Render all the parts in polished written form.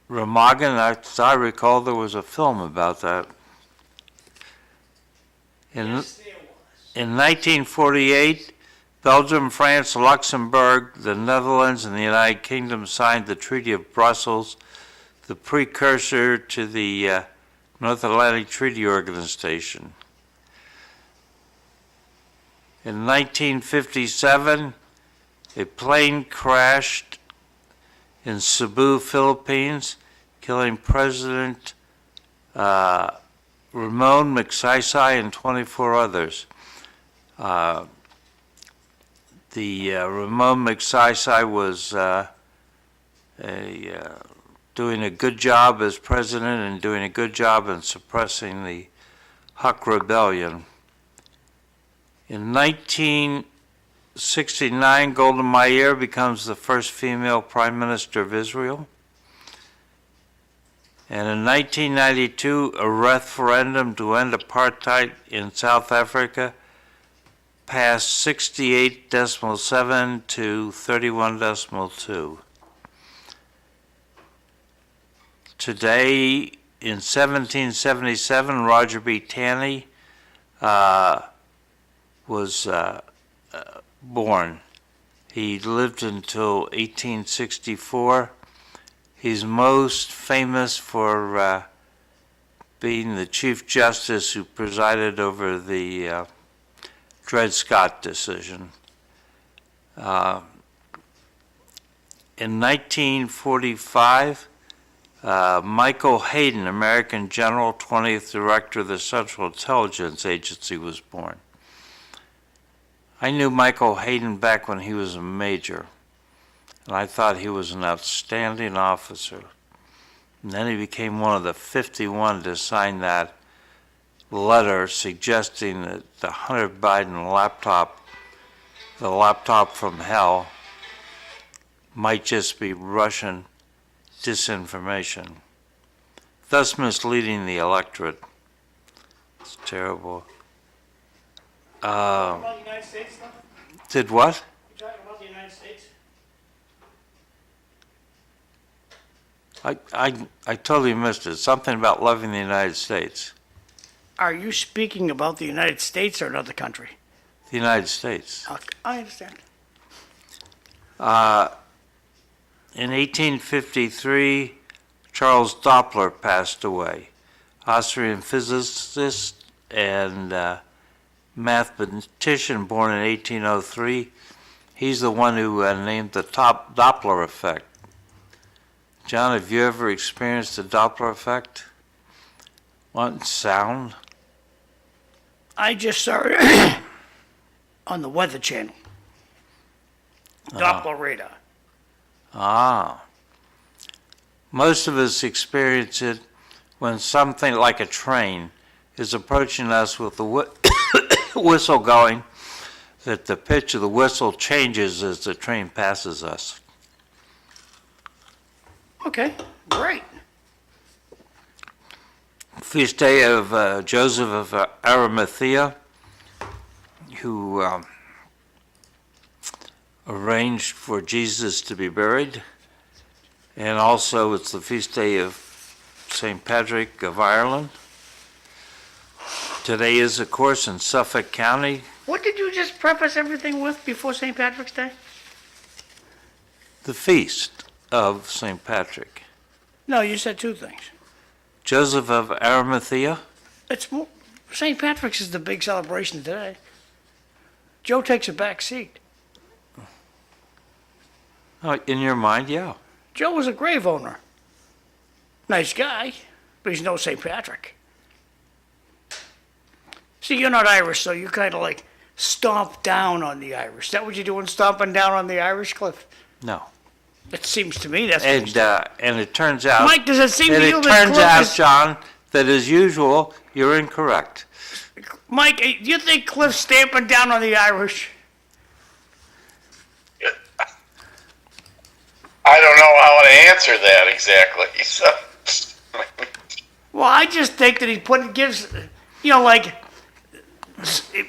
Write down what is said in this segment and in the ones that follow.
Remagen, as I recall, there was a film about that. Yes, there was. In 1948, Belgium, France, Luxembourg, the Netherlands, and the United Kingdom signed the Treaty of Brussels, the precursor to the North Atlantic Treaty Organization. In 1957, a plane crashed in Cebu, Philippines, killing President Ramon Magsaysay and 24 others. Ramon Magsaysay was doing a good job as president and doing a good job in suppressing the Huck Rebellion. In 1969, Golda Meir becomes the first female prime minister of Israel. And in 1992, a referendum to end apartheid in South Africa passed 68.7 to 31.2. Today, in 1777, Roger B. Taney was born. He lived until 1864. He's most famous for being the Chief Justice who presided over the Dred Scott decision. In 1945, Michael Hayden, American General, 20th Director of the Central Intelligence Agency, was born. I knew Michael Hayden back when he was a major, and I thought he was an outstanding officer. And then he became one of the 51 to sign that letter suggesting that the Hunter Biden laptop, the laptop from hell, might just be Russian disinformation, thus misleading the electorate. It's terrible. About the United States, though? Did what? You talking about the United States? I totally missed it. Something about loving the United States. Are you speaking about the United States or another country? The United States. Okay, I understand. In 1853, Charles Doppler passed away, Austrian physicist and mathematician born in 1803. He's the one who named the Doppler effect. John, have you ever experienced the Doppler effect? What sound? I just saw it on the Weather Channel. Doppler radar. Ah. Most of us experience it when something like a train is approaching us with the whistle going, that the pitch of the whistle changes as the train passes us. Okay, great. Feast day of Joseph of Arimathea, who arranged for Jesus to be buried. And also it's the feast day of St. Patrick of Ireland. Today is, of course, in Suffolk County. What did you just preface everything with before St. Patrick's Day? The feast of St. Patrick. No, you said two things. Joseph of Arimathea. It's more, St. Patrick's is the big celebration today. Joe takes a back seat. Oh, in your mind, yeah. Joe was a grave owner. Nice guy, but he's no St. Patrick. See, you're not Irish, so you kind of like stomp down on the Irish. Is that what you're doing, stomping down on the Irish, Cliff? No. It seems to me that's what And it turns out... Mike, does it seem and to you it that turns Cliff out, is... John, that as usual, you're incorrect. Mike, do you think Cliff's stamping down on the Irish? I don't know how to answer that exactly. So, Well, I just think that he gives, like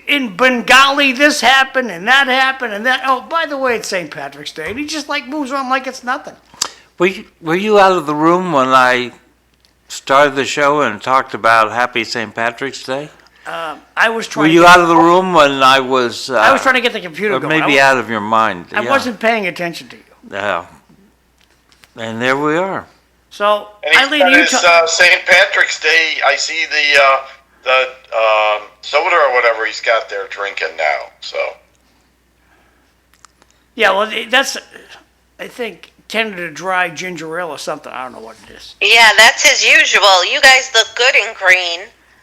in Bengali this happened and that happened and that. Oh, by the way, it's St. Patrick's Day, and he just like moves on like it's nothing. Were you out of the room when I started the show and talked about Happy St. Patrick's Day? I was Were trying. you out of the room when I was? I was trying to get the computer or going. maybe out of your mind. I yeah. wasn't paying attention to you. Yeah. And there we are. So, And Eileen, you it's St. Patrick's Day. I see the soda or whatever he's got there drinking now. So yeah, well, that's, I think, Canada Dry ginger ale or something. I don't know what it is. Yeah, that's as usual. You guys look good in green.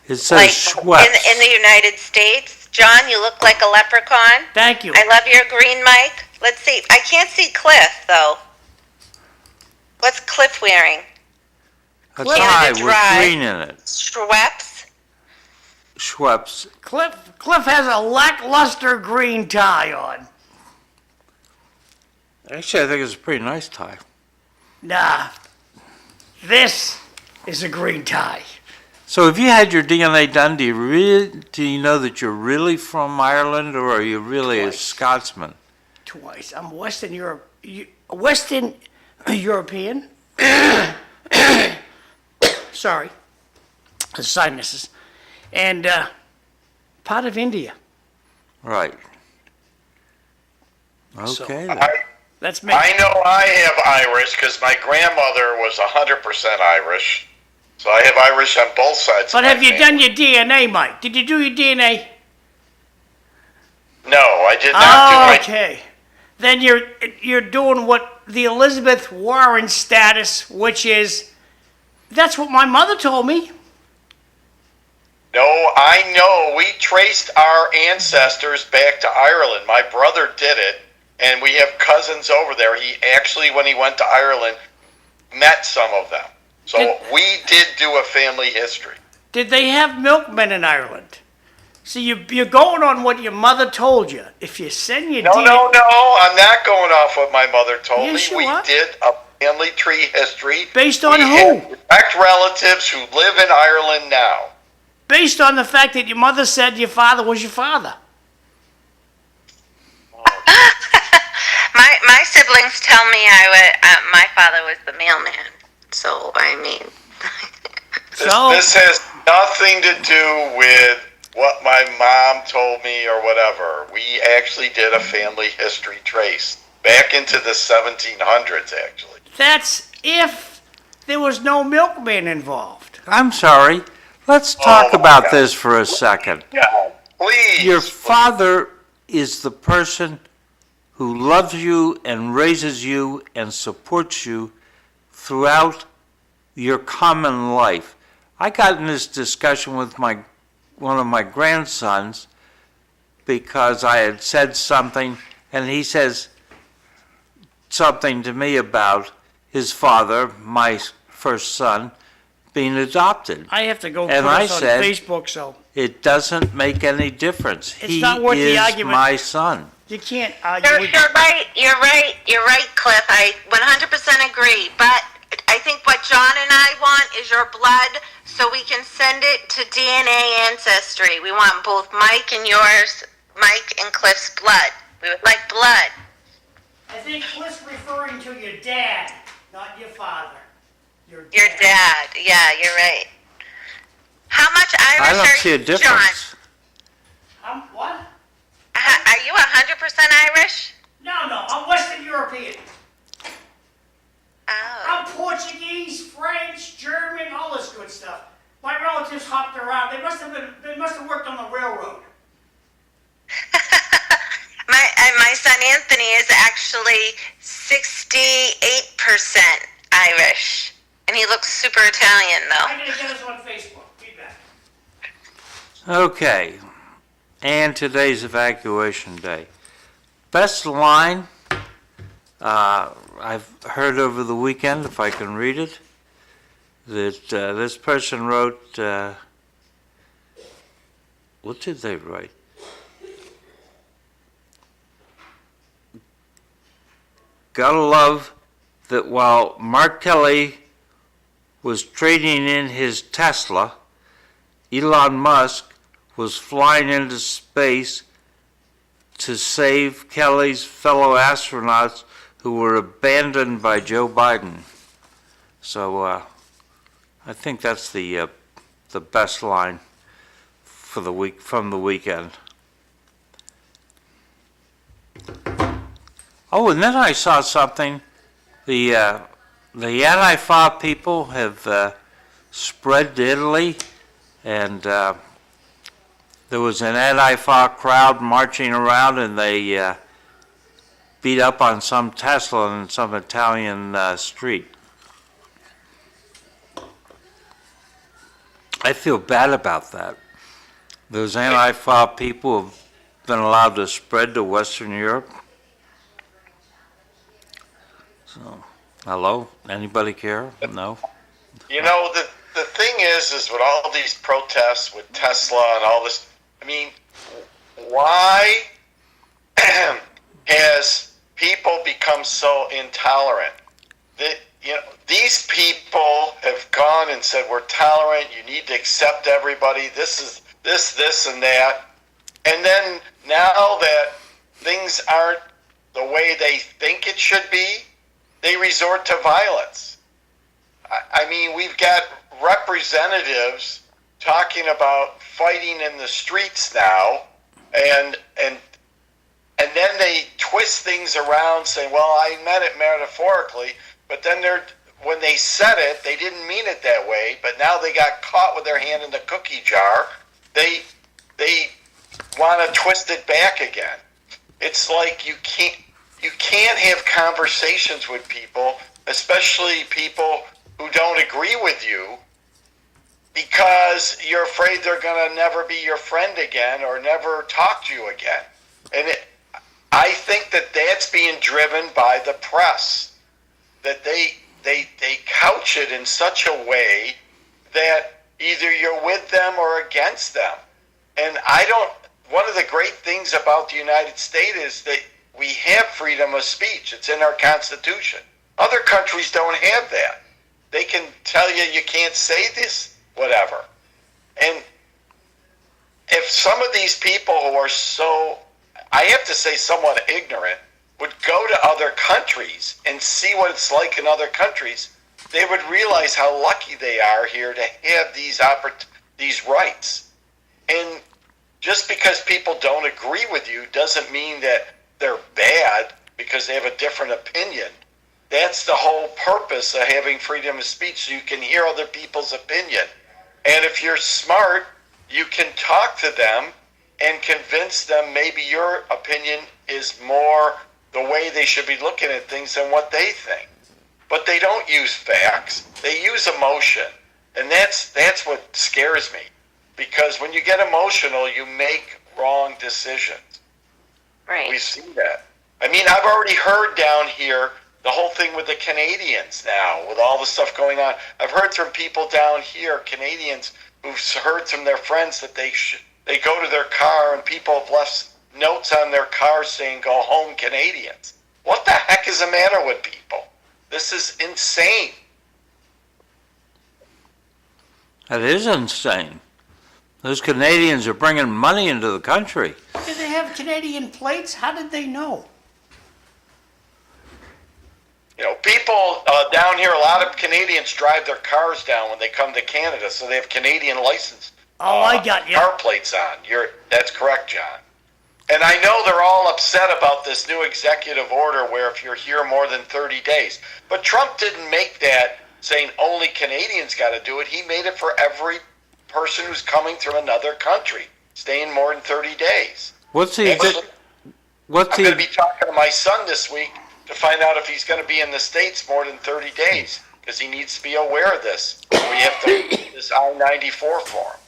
It says Like Schweppes. in the United States. John, you look like a leprechaun. Thank you. I love your green mic. Let's see. I can't see Cliff, though. What's Cliff wearing? A Cliff. tie Canada with Dry. green in it. Schweppes? Schweppes. Cliff has a lackluster green tie on. Actually, I think it's a pretty nice tie. Nah, this is a green tie. So if you had your DNA done, do you know that you're really from Ireland, or are you really a Twice. Scotsman? Twice. I'm Western European. Sorry, the sinuses, and part of India. Right. Okay. then. That's me. I know I have Irish because my grandmother was 100% Irish. So I have Irish on both sides. But of have my you family. done your DNA, Mike? Did you do your DNA? No, I did not do Oh, my. okay. Then you're doing what the Elizabeth Warren status, which is, that's what my mother told me. No, I know. We traced our ancestors back to Ireland. My brother did it, and we have cousins over there. He actually, when he went to Ireland, met some of them. So we did do a family history. Did they have milkmen in Ireland? See, you're going on what your mother told you. If you send your No, DNA, I'm not going off what my mother told Yes, me. you We are. did a family tree history. Based on we who? have direct relatives who live in Ireland now. based on the fact that your mother said your father was your father. My siblings tell me my father was the mailman. So, I mean... This has nothing to do with what my mom told me or whatever. We actually did a family history trace back into the 1700s, actually. That's if there was no milkman involved. I'm sorry. Let's talk Oh, my about God. this for a second. Yeah, please. Your father is the person who loves you and raises you and supports you throughout your common life. I got in this discussion with one of my grandsons because I had said something, and he says something to me about his father, my first son, being adopted. I have to go And put I us on said- Facebook, so It doesn't make any difference. It's He not worth the is argument. my son. you can't argue You're, with you're right. You're right, Cliff. I 100% agree. But I think what John and I want is your blood, so we can send it to DNA Ancestry. We want both Mike and yours, Mike and Cliff's blood. We would like blood. I think Cliff's referring to your dad, not your father. Your Dad. Yeah, you're right. How much I Irish don't are see a you, John? difference. What? Are you 100% Irish? No, I'm Western European. Oh. I'm Portuguese, French, German, all this good stuff. My relatives hopped around. They must have worked on the railroad. My son Anthony is actually 68% Irish. And he looks super Italian, though. I'm gonna get us on Facebook. Feedback. Okay. And today's evacuation day. Best line I've heard over the weekend, if I can read it, that this person wrote, what did they write? Gotta love that while Mark Kelly was trading in his Tesla, Elon Musk was flying into space to save Kelly's fellow astronauts who were abandoned by Joe Biden. So I think that's the best line for the week from the weekend. Oh, and then I saw something. The Antifa people have spread to Italy, and there was an Antifa crowd marching around, and they beat up on some Tesla in some Italian street. I feel bad about that. Those Antifa people have been allowed to spread to Western Europe. So, hello? Anybody care? No? You know, the thing is with all these protests with Tesla and all this, I mean, why has people become so intolerant? That, you know, these people have gone and said, we're tolerant, you need to accept everybody, this is this, and that. And then now that things aren't the way they think it should be, they resort to violence. I mean, we've got representatives talking about fighting in the streets now, and then they twist things around saying, well, I meant it metaphorically, but then when they said it, they didn't mean it that way, but now they got caught with their hand in the cookie jar. They want to twist it back again. It's like you can't have conversations with people, especially people who don't agree with you, because you're afraid they're going to never be your friend again or never talk to you again. And I think that that's being driven by the press, that they couch it in such a way that either you're with them or against them. And one of the great things about the United States is that we have freedom of speech. It's in our Constitution. Other countries don't have that. They can tell you can't say this, whatever. And if some of these people who are so, I have to say, somewhat ignorant, would go to other countries and see what it's like in other countries, they would realize how lucky they are here to have these rights. And just because people don't agree with you doesn't mean that they're bad because they have a different opinion. That's the whole purpose of having freedom of speech, so you can hear other people's opinion. And if you're smart, you can talk to them and convince them maybe your opinion is more the way they should be looking at things than what they think. But they don't use facts. They use emotion. And that's what scares me. Because when you get emotional, you make wrong decisions. Right. We've seen that. I mean, I've already heard down here the whole thing with the Canadians now, with all the stuff going on. I've heard from people down here, Canadians, who've heard from their friends that they go to their car and people have left notes on their car saying, go home, Canadians. What the heck is the matter with people? This is insane. That is insane. Those Canadians are bringing money into the country. Did they have Canadian plates? How did they know? You know, people down here, a lot of Canadians drive their cars down when they come to Canada, so they have Canadian license. Oh, I got you. Car plates on. That's correct, John. And I know they're all upset about this new executive order where if you're here more than 30 days. But Trump didn't make that saying only Canadians got to do it. He made it for every person who's coming from another country, staying more than 30 days. I'm going to be talking to my son this week to find out if he's going to be in the States more than 30 days, because he needs to be aware of this. We have to do this I-94 for him.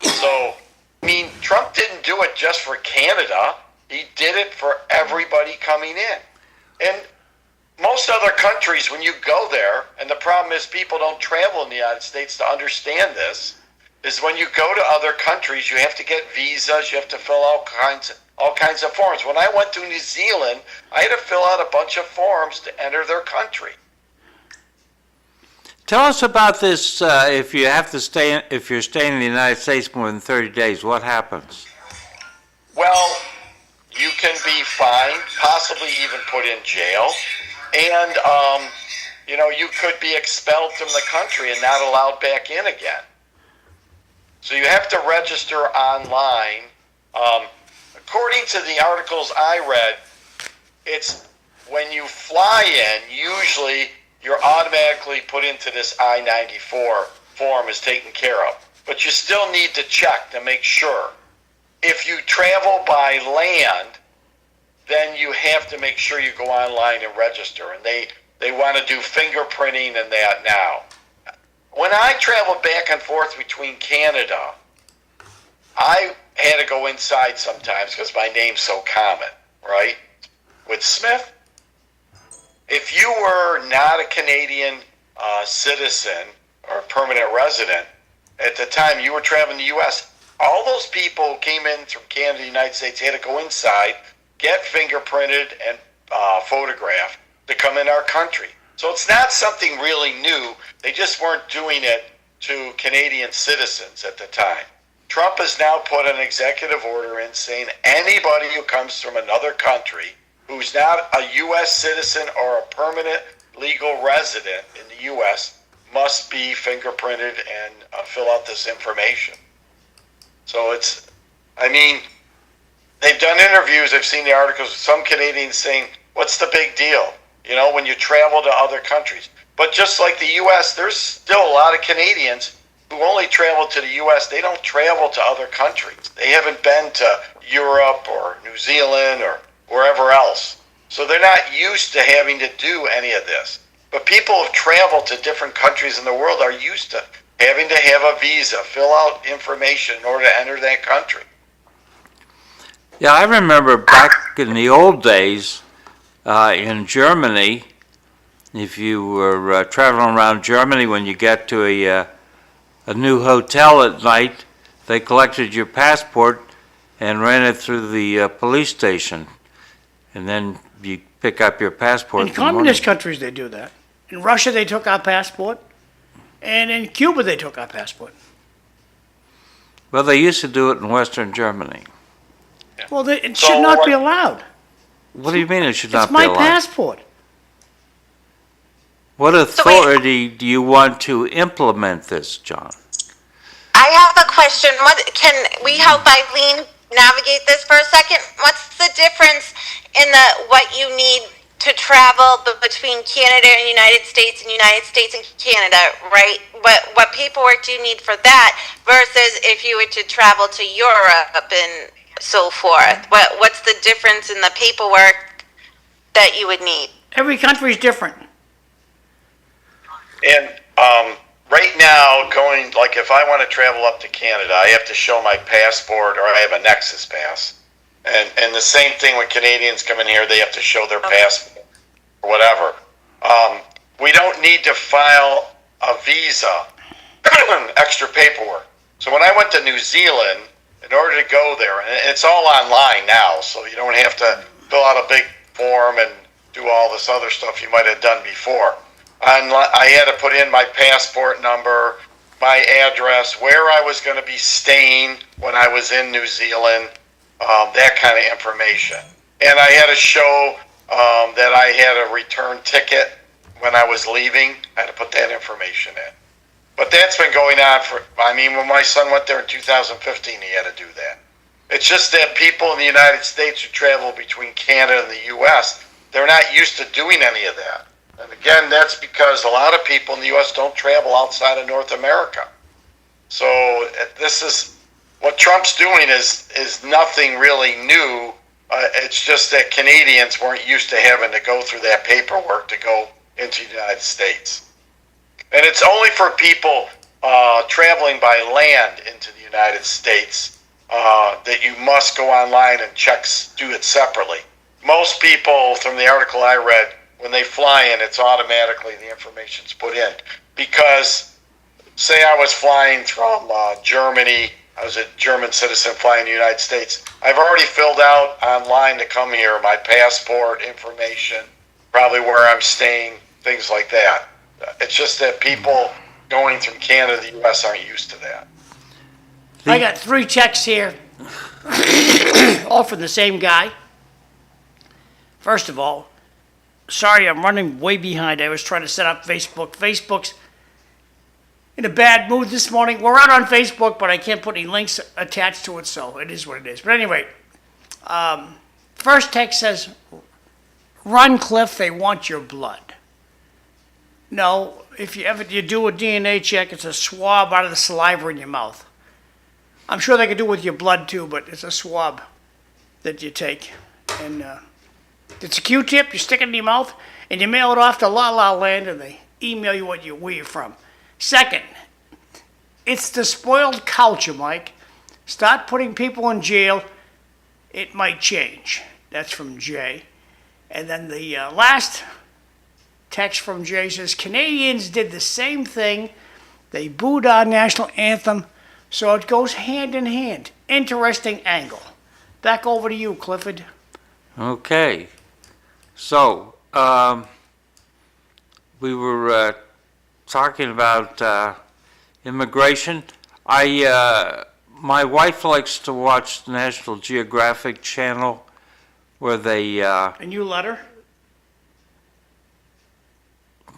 So, I mean, Trump didn't do it just for Canada. He did it for everybody coming in. And most other countries, when you go there, and the problem is people don't travel in the United States to understand this, is when you go to other countries, you have to get visas, you have to fill out all kinds of forms. When I went to New Zealand, I had to fill out a bunch of forms to enter their country. Tell us about this. If you're staying in the United States more than 30 days, what happens? Well, you can be fined, possibly even put in jail. and you could be expelled from the country and not allowed back in again. So you have to register online. According to the articles I read, it's when you fly in, usually you're automatically put into this I-94 form is taken care of. But you still need to check to make sure. If you travel by land, then you have to make sure you go online and register. And they want to do fingerprinting and that now. When I traveled back and forth between Canada, I had to go inside sometimes because my name's so common, right? With Smith, if you were not a Canadian citizen or permanent resident, at the time you were traveling to the U.S., all those people who came in from Canada, the United States, had to go inside, get fingerprinted and photographed to come in our country. So it's not something really new. They just weren't doing it to Canadian citizens at the time. Trump has now put an executive order in saying anybody who comes from another country who's not a U.S. citizen or a permanent legal resident in the U.S. must be fingerprinted and fill out this information. So they've done interviews, I've seen the articles with some Canadians saying, what's the big deal, when you travel to other countries? But just like the U.S., there's still a lot of Canadians who only travel to the U.S. They don't travel to other countries. They haven't been to Europe or New Zealand or wherever else. So they're not used to having to do any of this. But people who travel to different countries in the world are used to having to have a visa, fill out information in order to enter that country. Yeah, I remember back in the old days in Germany, if you were traveling around Germany, when you get to a new hotel at night, they collected your passport and ran it through the police station. And then you pick up your passport. In communist countries, they do that. In Russia, they took our passport. And in Cuba, they took our passport. Well, they used to do it in Western Germany. Well, it should not be allowed. What do you mean it should not It's be my allowed? passport. What authority do you want to implement this, John? I have a question. Can we help Eileen navigate this for a second? What's the difference in what you need to travel between Canada and United States and United States and Canada, right? What paperwork do you need for that versus if you were to travel to Europe and so forth? What's the difference in the paperwork that you would need? Every country is different. And right now, if I want to travel up to Canada, I have to show my passport or I have a Nexus pass. And the same thing when Canadians come in here, they have to show their passport or whatever. We don't need to file a visa, extra paperwork. So when I went to New Zealand, in order to go there, and it's all online now, so you don't have to fill out a big form and do all this other stuff you might have done before. I had to put in my passport number, my address, where I was going to be staying when I was in New Zealand, that kind of information. And I had to show that I had a return ticket when I was leaving. I had to put that information in. But that's been going on when my son went there in 2015, he had to do that. It's just that people in the United States who travel between Canada and the U.S., they're not used to doing any of that. And again, that's because a lot of people in the U.S. don't travel outside of North America. So what Trump's doing is nothing really new. It's just that Canadians weren't used to having to go through that paperwork to go into the United States. And it's only for people traveling by land into the United States that you must go online and do it separately. Most people, from the article I read, when they fly in, it's automatically the information's put in. Because, say I was flying from Germany, I was a German citizen flying in the United States, I've already filled out online to come here my passport information, probably where I'm staying, things like that. It's just that people going from Canada to the U.S. aren't used to that. I got 3 checks here, all from the same guy. First of all, sorry, I'm running way behind. I was trying to set up Facebook. Facebook's in a bad mood this morning. We're out on Facebook, but I can't put any links attached to it, so it is what it is. But anyway, first text says, "Run, Cliff, they want your blood." No, if you do a DNA check, it's a swab out of the saliva in your mouth. I'm sure they could do it with your blood too, but it's a swab that you take. And it's a Q-tip, you stick it in your mouth, and you mail it off to La La Land, and they email you where you're from. Second, it's the spoiled culture, Mike. Start putting people in jail, it might change. That's from Jay. And then the last text from Jay says, Canadians did the same thing. They booed our national anthem, so it goes hand in hand. Interesting angle. Back over to you, Clifford. Okay. So, we were talking about immigration. My wife likes to watch the National Geographic Channel where they... And you let her?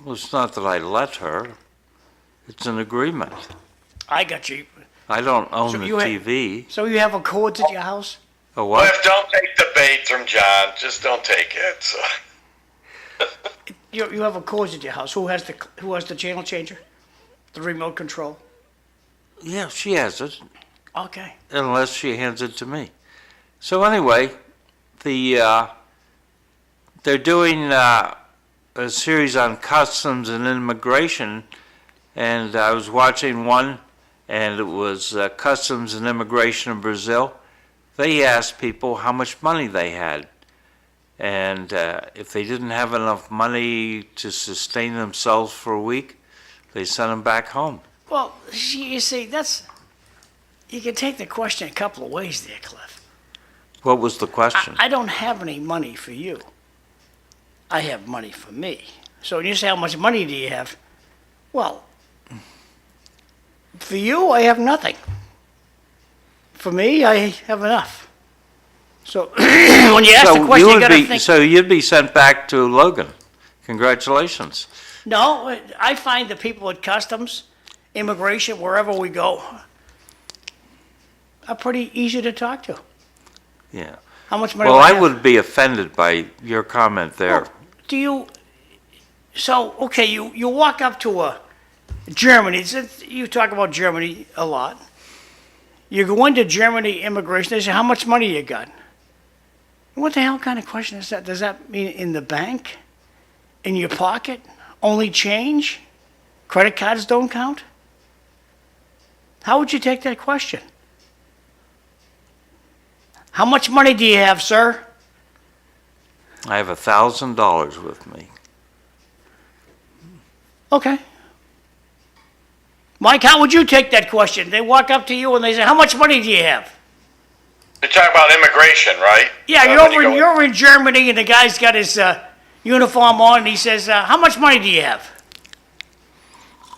Well, it's not that I let her. It's an agreement. I got you. I don't own So the you ha- TV. So you have a cord at your house? A what? Cliff, don't take the bait from John. Just don't take it. So. You have a cord at your house. Who has the channel changer? The remote control? Yeah, she has it, Okay. unless she hands it to me. So anyway, they're doing a series on customs and immigration, and I was watching one, and it was customs and immigration in Brazil. They asked people how much money they had, and if they didn't have enough money to sustain themselves for a week, they sent them back home. Well, you see, you can take the question a couple of ways there, Cliff. What was the question? I don't have any money for you. I have money for me. So when you say how much money do you have? Well, for you, I have nothing. For me, I have enough. So when you ask the question, you got to think. So you'd be sent back to Logan. Congratulations. No, I find the people at customs, immigration, wherever we go, are pretty easy to talk to. Yeah. How much money Well, do I have? would be offended by your comment there. Well, okay, you walk up to a Germany, you talk about Germany a lot. You go into Germany immigration, they say, how much money you got? What the hell kind of question is that? Does that mean in the bank? In your pocket? Only change? Credit cards don't count? How would you take that question? How much money do you have, sir? I have $1,000 with me. Okay. Mike, how would you take that question? They walk up to you and they say, how much money do you have? You're talking about immigration, right? Yeah, When you go- you're in Germany and the guy's got his uniform on and he says, how much money do you have?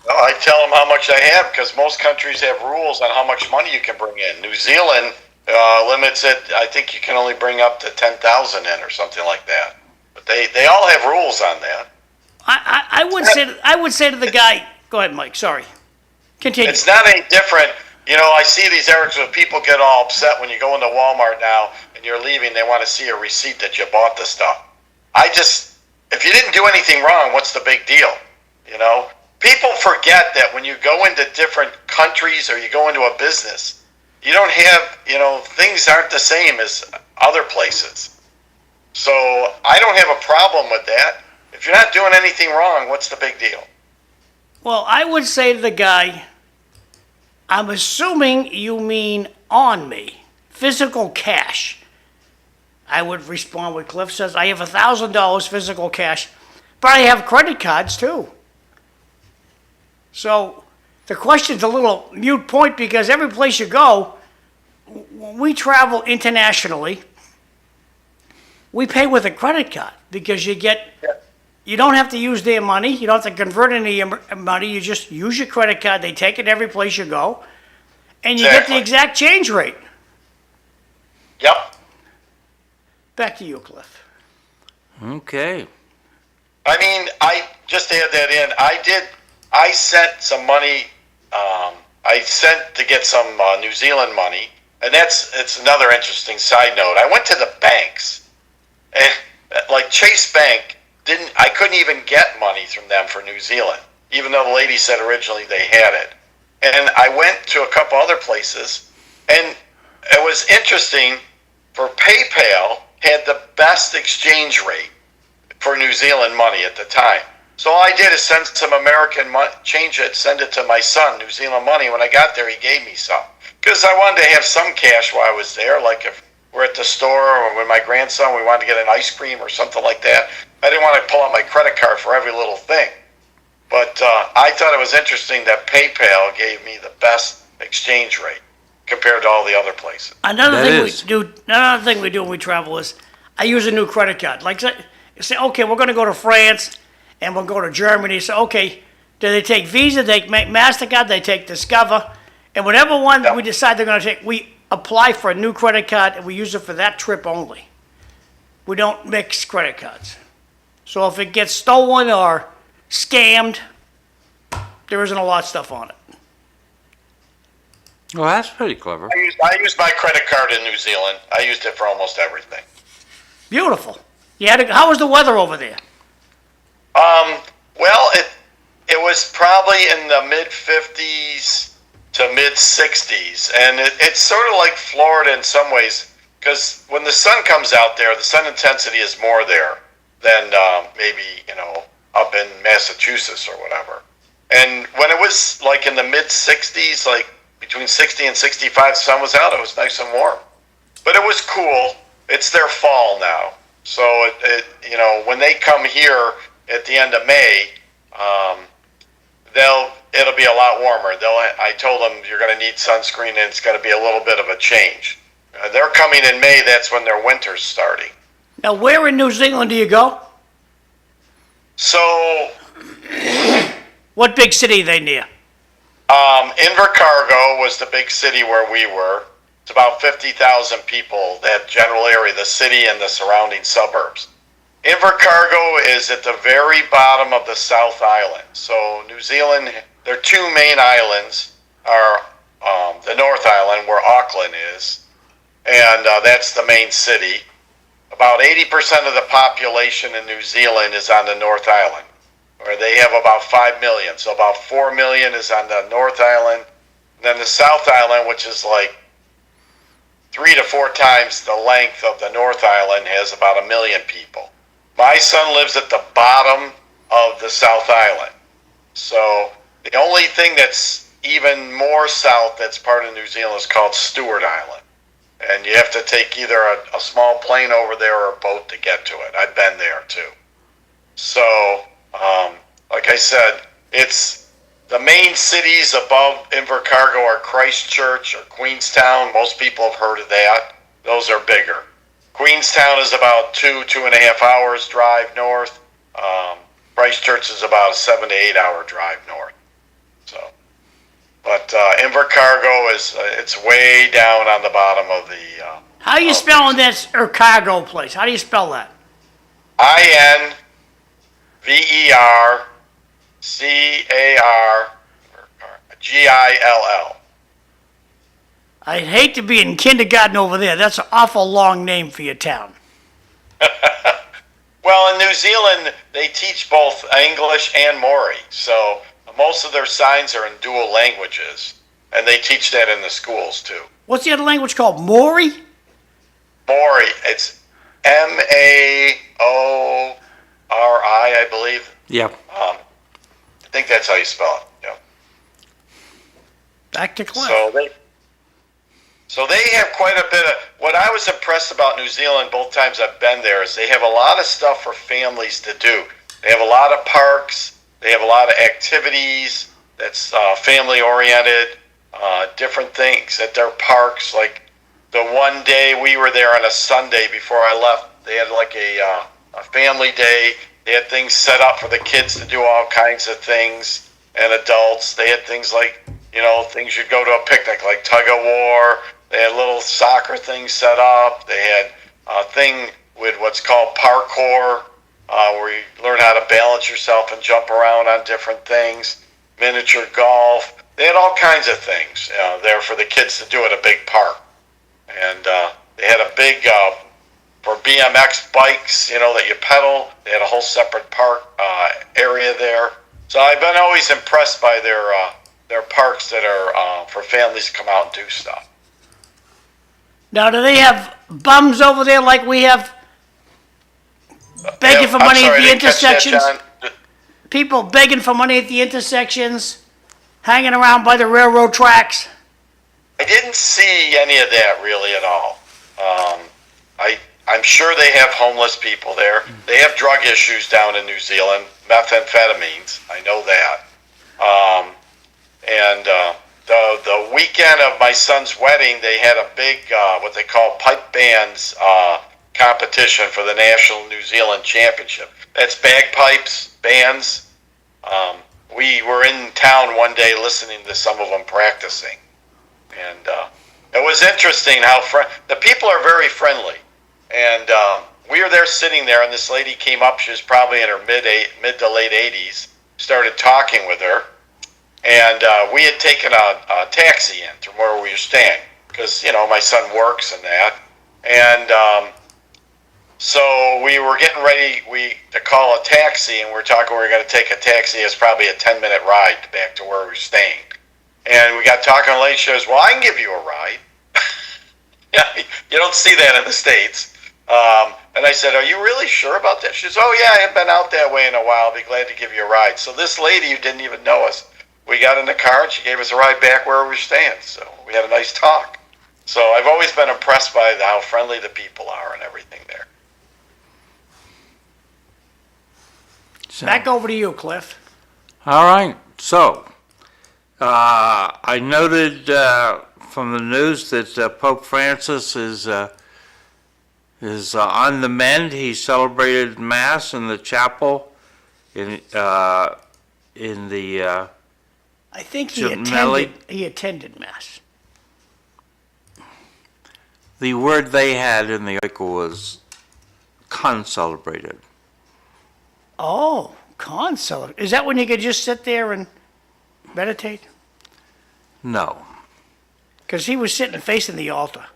Well, I tell them how much I have because most countries have rules on how much money you can bring in. New Zealand limits it. I think you can only bring up to 10,000 in or something like that. But they all have rules on that. I would say to the guy, go ahead, Mike, sorry. Continue. It's not any different. You know, I see these articles where people get all upset when you go into Walmart now and you're leaving. They want to see a receipt that you bought the stuff. If you didn't do anything wrong, what's the big deal? You know, people forget that when you go into different countries or you go into a business, you don't have, things aren't the same as other places. So I don't have a problem with that. If you're not doing anything wrong, what's the big deal? Well, I would say to the guy, I'm assuming you mean on me, physical cash. I would respond what Cliff says, I have $1,000 physical cash, but I have credit cards too. So the question's a little mute point because every place you go, we travel internationally, we pay with a credit card because you don't have to use their money. You don't have to convert any money. You just use your credit card. They take it every place you go. And you get the exact change rate. Yep. Back to you, Cliff. Okay. I mean, I just to add that in. I sent some money. I sent to get some New Zealand money, and it's another interesting side note. I went to the banks, and like Chase Bank I couldn't even get money from them for New Zealand, even though the lady said originally they had it. And I went to a couple other places, and it was interesting. For PayPal had the best exchange rate for New Zealand money at the time. So all I did is send some American money, change it, send it to my son, New Zealand money. When I got there, he gave me some. Because I wanted to have some cash while I was there, like if we're at the store or with my grandson, we wanted to get an ice cream or something like that. I didn't want to pull out my credit card for every little thing. But I thought it was interesting that PayPal gave me the best exchange rate compared to all the other places. Another thing we do when we travel is I use a new credit card. Like say, okay, we're going to go to France and we'll go to Germany. So, okay, do they take Visa, they take MasterCard, they take Discover, and whatever one we decide they're going to take, we apply for a new credit card and we use it for that trip only. We don't mix credit cards. So if it gets stolen or scammed, there isn't a lot of stuff on it. Well, that's pretty clever. I used my credit card in New Zealand. I used it for almost everything. Beautiful. How was the weather over there? Well, it was probably in the mid-50s to mid-60s, and it's sort of like Florida in some ways, because when the sun comes out there, the sun intensity is more there than maybe, up in Massachusetts or whatever. And when it was like in the mid-60s, like between 60 and 65, the sun was out, it was nice and warm. But it was cool. It's their fall now. So, when they come here at the end of May, it'll be a lot warmer. I told them you're going to need sunscreen, and it's going to be a little bit of a change. They're coming in May. That's when their winter's starting. Now, where in New Zealand do you go? So, what big city are they near? Invercargill was the big city where we were. It's about 50,000 people, that general area, the city and the surrounding suburbs. Invercargill is at the very bottom of the South Island. So New Zealand, their two main islands are the North Island, where Auckland is, and that's the main city. About 80% of the population in New Zealand is on the North Island, where they have about 5 million. So about 4 million is on the North Island. And then the South Island, which is like 3 to 4 times the length of the North Island, has about 1 million people. My son lives at the bottom of the South Island. So the only thing that's even more south that's part of New Zealand is called Stewart Island. And you have to take either a small plane over there or a boat to get to it. I've been there too. So, like I said, it's the main cities above Invercargill are Christchurch or Queenstown. Most people have heard of that. Those are bigger. Queenstown is about 2.5 hours drive north. Christchurch is about a 7 to 8 hour drive north. So, but Invercargill it's way down on the bottom of the. How are you spelling that cargo place? How do you spell that? INVERCARGILL. I'd hate to be in kindergarten over there. That's an awful long name for your town. Well, in New Zealand, they teach both English and Maori, so most of their signs are in dual languages, and they teach that in the schools too. What's the other language called? Maori? Maori. It's Maori, I believe. Yep. I think that's how you spell it. Yeah. Back to Cliff. So they have quite a bit of. What I was impressed about New Zealand both times I've been there is they have a lot of stuff for families to do. They have a lot of parks. They have a lot of activities that's family oriented. Different things at their parks. Like the one day we were there on a Sunday before I left, they had like a family day. They had things set up for the kids to do all kinds of things, and adults. They had things like, things you'd go to a picnic, like tug of war. They had little soccer things set up. They had a thing with what's called parkour, where you learn how to balance yourself and jump around on different things, miniature golf. They had all kinds of things there for the kids to do at a big park. And they had a big, for BMX bikes, that you pedal, they had a whole separate park area there. So I've been always impressed by their parks that are for families to come out and do stuff. Now, do they have bums over there like we have begging for money at the intersections? People begging for money at the intersections, hanging around by the railroad tracks? I didn't see any of that really at all. I'm sure they have homeless people there. They have drug issues down in New Zealand, methamphetamines. I know that. The weekend of my son's wedding, they had a big, what they call pipe bands competition for the National New Zealand Championship. That's bagpipes, bands. We were in town one day listening to some of them practicing. And it was interesting how the people are very friendly. And we were there sitting there, and this lady came up. She was probably in her mid to late 80s. Started talking with her, and we had taken a taxi in from where we were staying because my son works and that. And so we were getting ready to call a taxi, and we're talking. We were going to take a taxi. It's probably a 10-minute ride back to where we were staying. And we got talking. The lady says, "Well, I can give you a ride." Yeah, you don't see that in the States. And I said, "Are you really sure about that?" She says, "Oh yeah, I haven't been out that way in a while. I'll be glad to give you a ride." So this lady who didn't even know us, we got in the car and she gave us a ride back where we were staying. So we had a nice talk. So I've always been impressed by how friendly the people are and everything there. Back over to you, Cliff. All right. So, I noted from the news that Pope Francis is on the mend. He celebrated Mass in the chapel in the I think Gemelli. he attended Mass. The word they had in the article was concelebrated. Oh, console. Is that when you could just sit there and meditate? No. Because he was sitting facing the altar.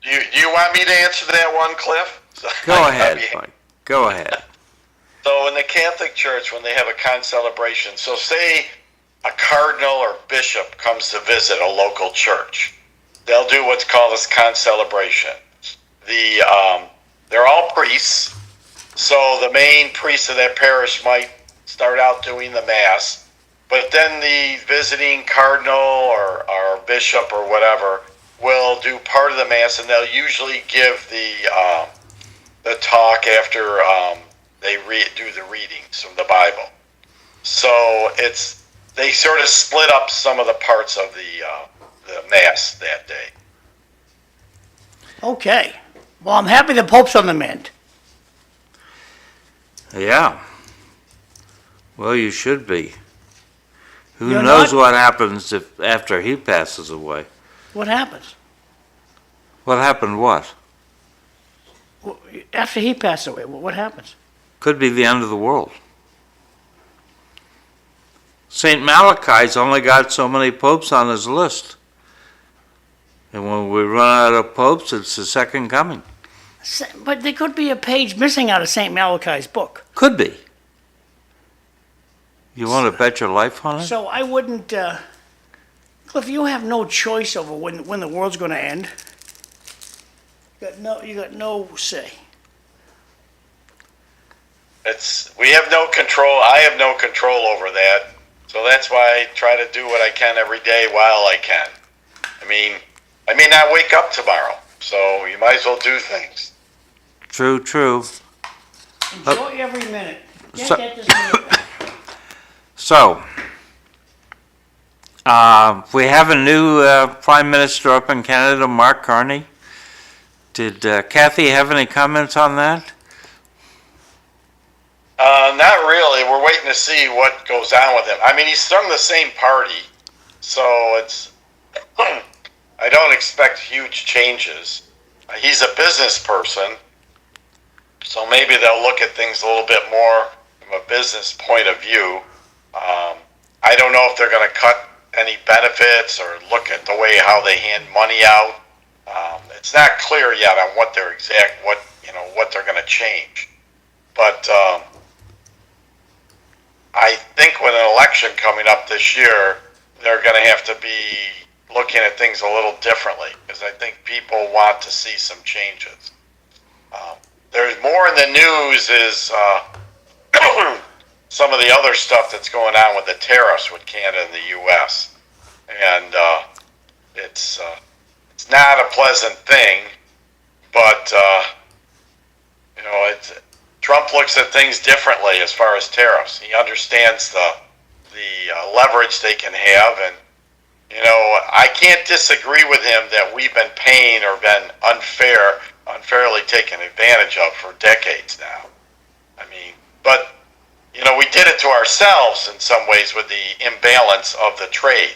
Do you want me to answer that one, Cliff? Go ahead, Mike. Go ahead. So in the Catholic Church, when they have a concelebration, so say a cardinal or bishop comes to visit a local church, they'll do what's called a concelebration. They're all priests, so the main priest of that parish might start out doing the Mass, but then the visiting cardinal or bishop or whatever will do part of the Mass, and they'll usually give the talk after they do the readings from the Bible. So they sort of split up some of the parts of the Mass that day. Okay. Well, I'm happy the Pope's on the mend. Yeah. Well, you should be. Who You're knows not? what happens after he passes away? What happens? What happened what? After he passed away, what happens? Could be the end of the world. St. Malachi's only got so many popes on his list. And when we run out of popes, it's the second coming. But there could be a page missing out of St. Malachi's book. Could be. You want to bet your life on it? So I wouldn't, Cliff, you have no choice over when the world's going to end. You got no say. We have no control. I have no control over that. So that's why I try to do what I can every day while I can. I mean, I may not wake up tomorrow, so you might as well do things. True. Enjoy every minute. So- Get this minute back. So, we have a new Prime Minister up in Canada, Mark Carney. Did Kathy have any comments on that? Not really. We're waiting to see what goes on with him. I mean, he's from the same party, so it's. I don't expect huge changes. He's a business person, So maybe they'll look at things a little bit more from a business point of view. I don't know if they're going to cut any benefits or look at the way how they hand money out. It's not clear yet on what they're what they're going to change. But I think with an election coming up this year, they're going to have to be looking at things a little differently, because I think people want to see some changes. There's more in the news is some of the other stuff that's going on with the tariffs with Canada and the U.S. And it's not a pleasant thing, but Trump looks at things differently as far as tariffs. He understands the leverage they can have, and I can't disagree with him that we've been paying or been unfairly taken advantage of for decades now. I mean, but we did it to ourselves in some ways with the imbalance of the trade,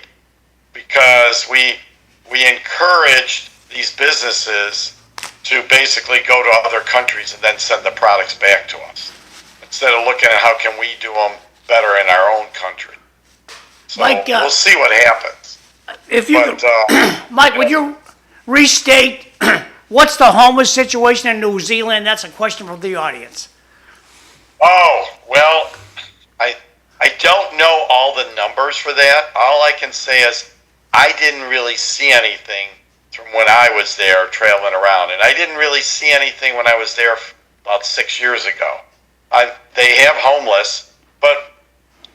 because we encouraged these businesses to basically go to other countries and then send the products back to us, instead of looking at how can we do them better in our own country. So Mike, we'll see what happens. If you Mike, would you restate what's the homeless situation in New Zealand? That's a question from the audience. Oh, well, I don't know all the numbers for that. All I can say is I didn't really see anything from when I was there traveling around. And I didn't really see anything when I was there about 6 years ago. They have homeless, but,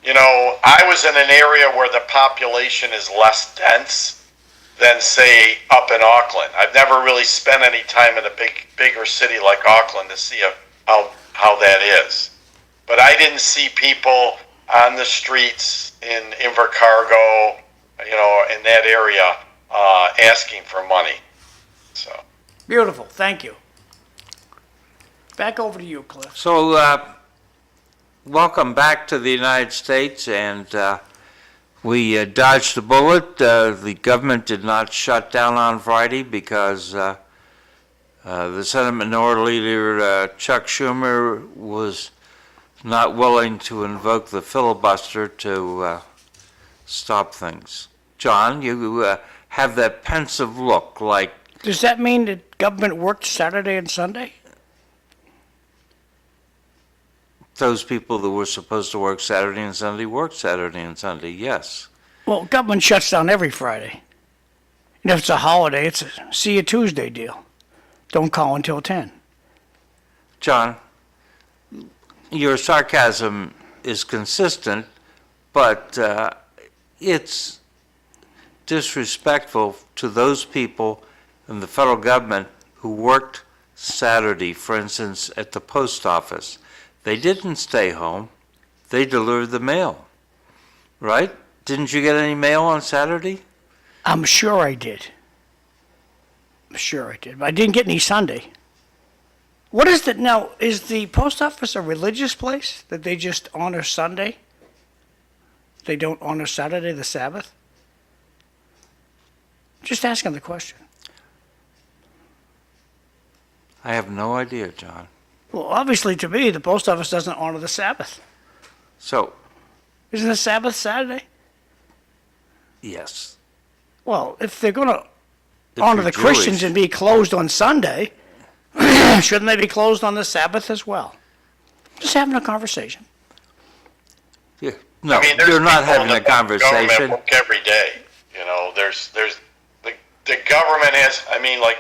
I was in an area where the population is less dense than, say, up in Auckland. I've never really spent any time in a bigger city like Auckland to see how that is. But I didn't see people on the streets in Invercargill, in that area, asking for money. So Beautiful. Thank you. Back over to you, Cliff. So, welcome back to the United States, and we dodged a bullet. The government did not shut down on Friday because the Senate Minority Leader Chuck Schumer was not willing to invoke the filibuster to stop things. John, you have that pensive look like... Does that mean that government worked Saturday and Sunday? Those people that were supposed to work Saturday and Sunday worked Saturday and Sunday, yes. Well, government shuts down every Friday. And if it's a holiday, it's a see you Tuesday deal. Don't call until 10. John, your sarcasm is consistent, but it's disrespectful to those people in the federal government who worked Saturday, for instance, at the post office. They didn't stay home. They delivered the mail, right? Didn't you get any mail on Saturday? I'm sure I did. I'm sure I did. But I didn't get any Sunday. What is that now? Is the post office a religious place that they just honor Sunday? They don't honor Saturday, the Sabbath? Just asking the question. I have no idea, John. Well, obviously to me, the post office doesn't honor the Sabbath. So, Isn't the Sabbath Saturday? yes. Well, if they're going to If honor you're the Christians Jewish. and be closed on Sunday, shouldn't they be closed on the Sabbath as well? Just having a conversation. Yeah. No, there's you're not people in having a the government conversation. work every day. There's the government has. Like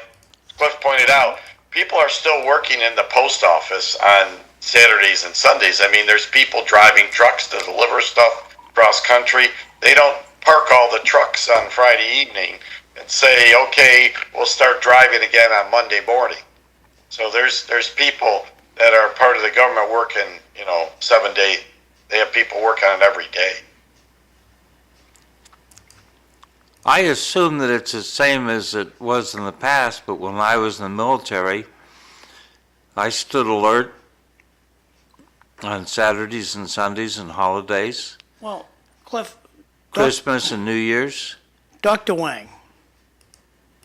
Cliff pointed out, people are still working in the post office on Saturdays and Sundays. There's people driving trucks to deliver stuff cross country. They don't park all the trucks on Friday evening and say, okay, we'll start driving again on Monday morning. So there's people that are part of the government working, 7 days. They have people working on it every day. I assume that it's the same as it was in the past, but when I was in the military, I stood alert on Saturdays and Sundays and holidays, Well, Cliff, Christmas and New Year's. Dr. Wang,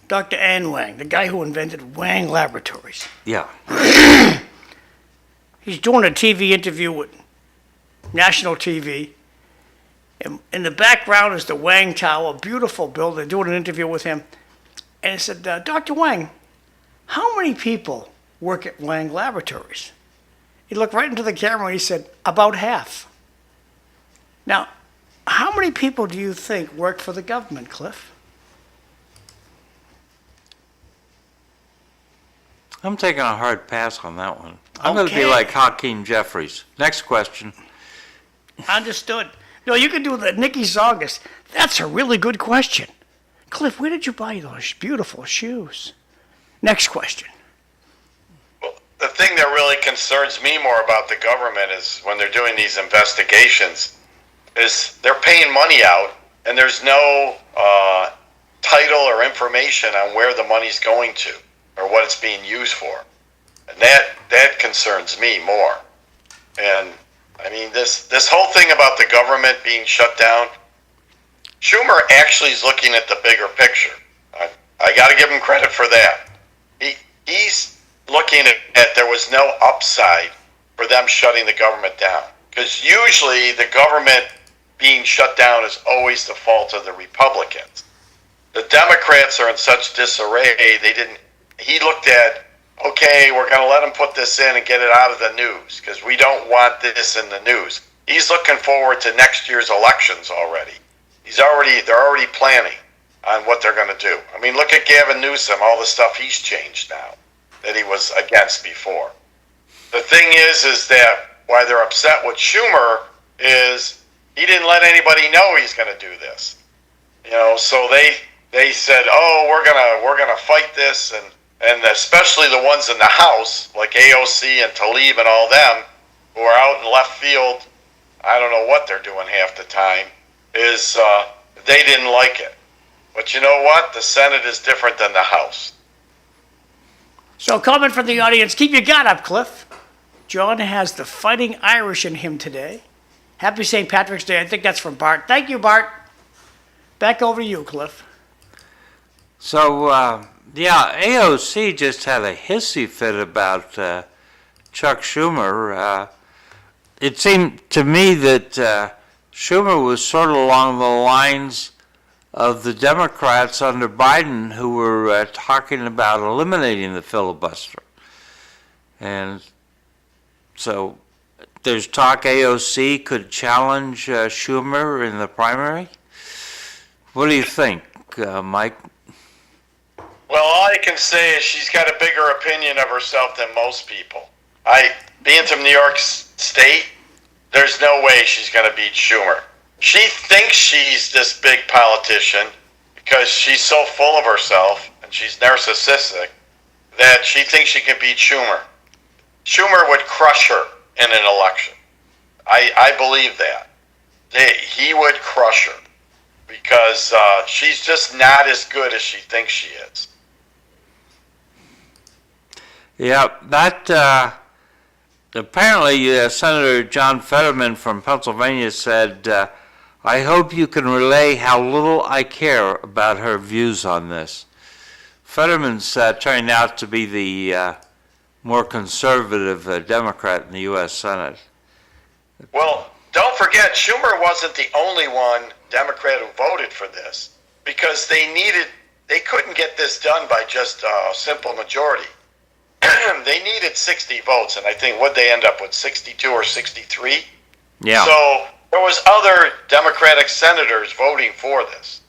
Dr. Ann Wang, the guy who invented Wang Laboratories, Yeah. He's doing a TV interview with national TV. And in the background is the Wang Tower, beautiful building, doing an interview with him. And he said, Dr. Wang, how many people work at Wang Laboratories? He looked right into the camera and he said, about half. Now, how many people do you think work for the government, Cliff? I'm taking a hard pass on that one. I'm going to be Okay. like Hakeem Jeffries. Next question. Understood. No, you can do the Nikki Zongas. That's a really good question. Cliff, where did you buy those beautiful shoes? Next question. Well, the thing that really concerns me more about the government is when they're doing these investigations, is they're paying money out and there's no title or information on where the money's going to or what it's being used for. And that concerns me more. And I mean, this whole thing about the government being shut down, Schumer actually is looking at the bigger picture. I got to give him credit for that. He's looking at there was no upside for them shutting the government down. Because usually the government being shut down is always the fault of the Republicans. The Democrats are in such disarray, he looked at, okay, we're going to let them put this in and get it out of the news because we don't want this in the news. He's looking forward to next year's elections already. They're already planning on what they're going to do. I mean, look at Gavin Newsom, all the stuff he's changed now that he was against before. The thing is that why they're upset with Schumer is he didn't let anybody know he's going to do this. So they said, oh, we're gonna fight this, and especially the ones in the House, like AOC and Tlaib and all them, who are out in left field, I don't know what they're doing half the time, is they didn't like it. But you know what? The Senate is different than the House. So, comment from the audience. Keep your guard up, Cliff. John has the fighting Irish in him today. Happy St. Patrick's Day. I think that's from Bart. Thank you, Bart. Back over to you, Cliff. So, AOC just had a hissy fit about Chuck Schumer. It seemed to me that Schumer was sort of along the lines of the Democrats under Biden who were talking about eliminating the filibuster. And so there's talk AOC could challenge Schumer in the primary. What do you think, Mike? Well, all I can say is she's got a bigger opinion of herself than most people. Being from New York State, there's no way she's going to beat Schumer. She thinks she's this big politician because she's so full of herself and she's narcissistic that she thinks she can beat Schumer. Schumer would crush her in an election. I believe that. He would crush her because she's just not as good as she thinks she is. Yeah, that apparently Senator John Fetterman from Pennsylvania said, I hope you can relay how little I care about her views on this. Fetterman's turning out to be the more conservative Democrat in the U.S. Senate. Well, don't forget, Schumer wasn't the only one Democrat who voted for this because they couldn't get this done by just a simple majority. They needed 60 votes, and I think what they end up with 62 or 63. Yeah. So there was other Democratic senators voting for this.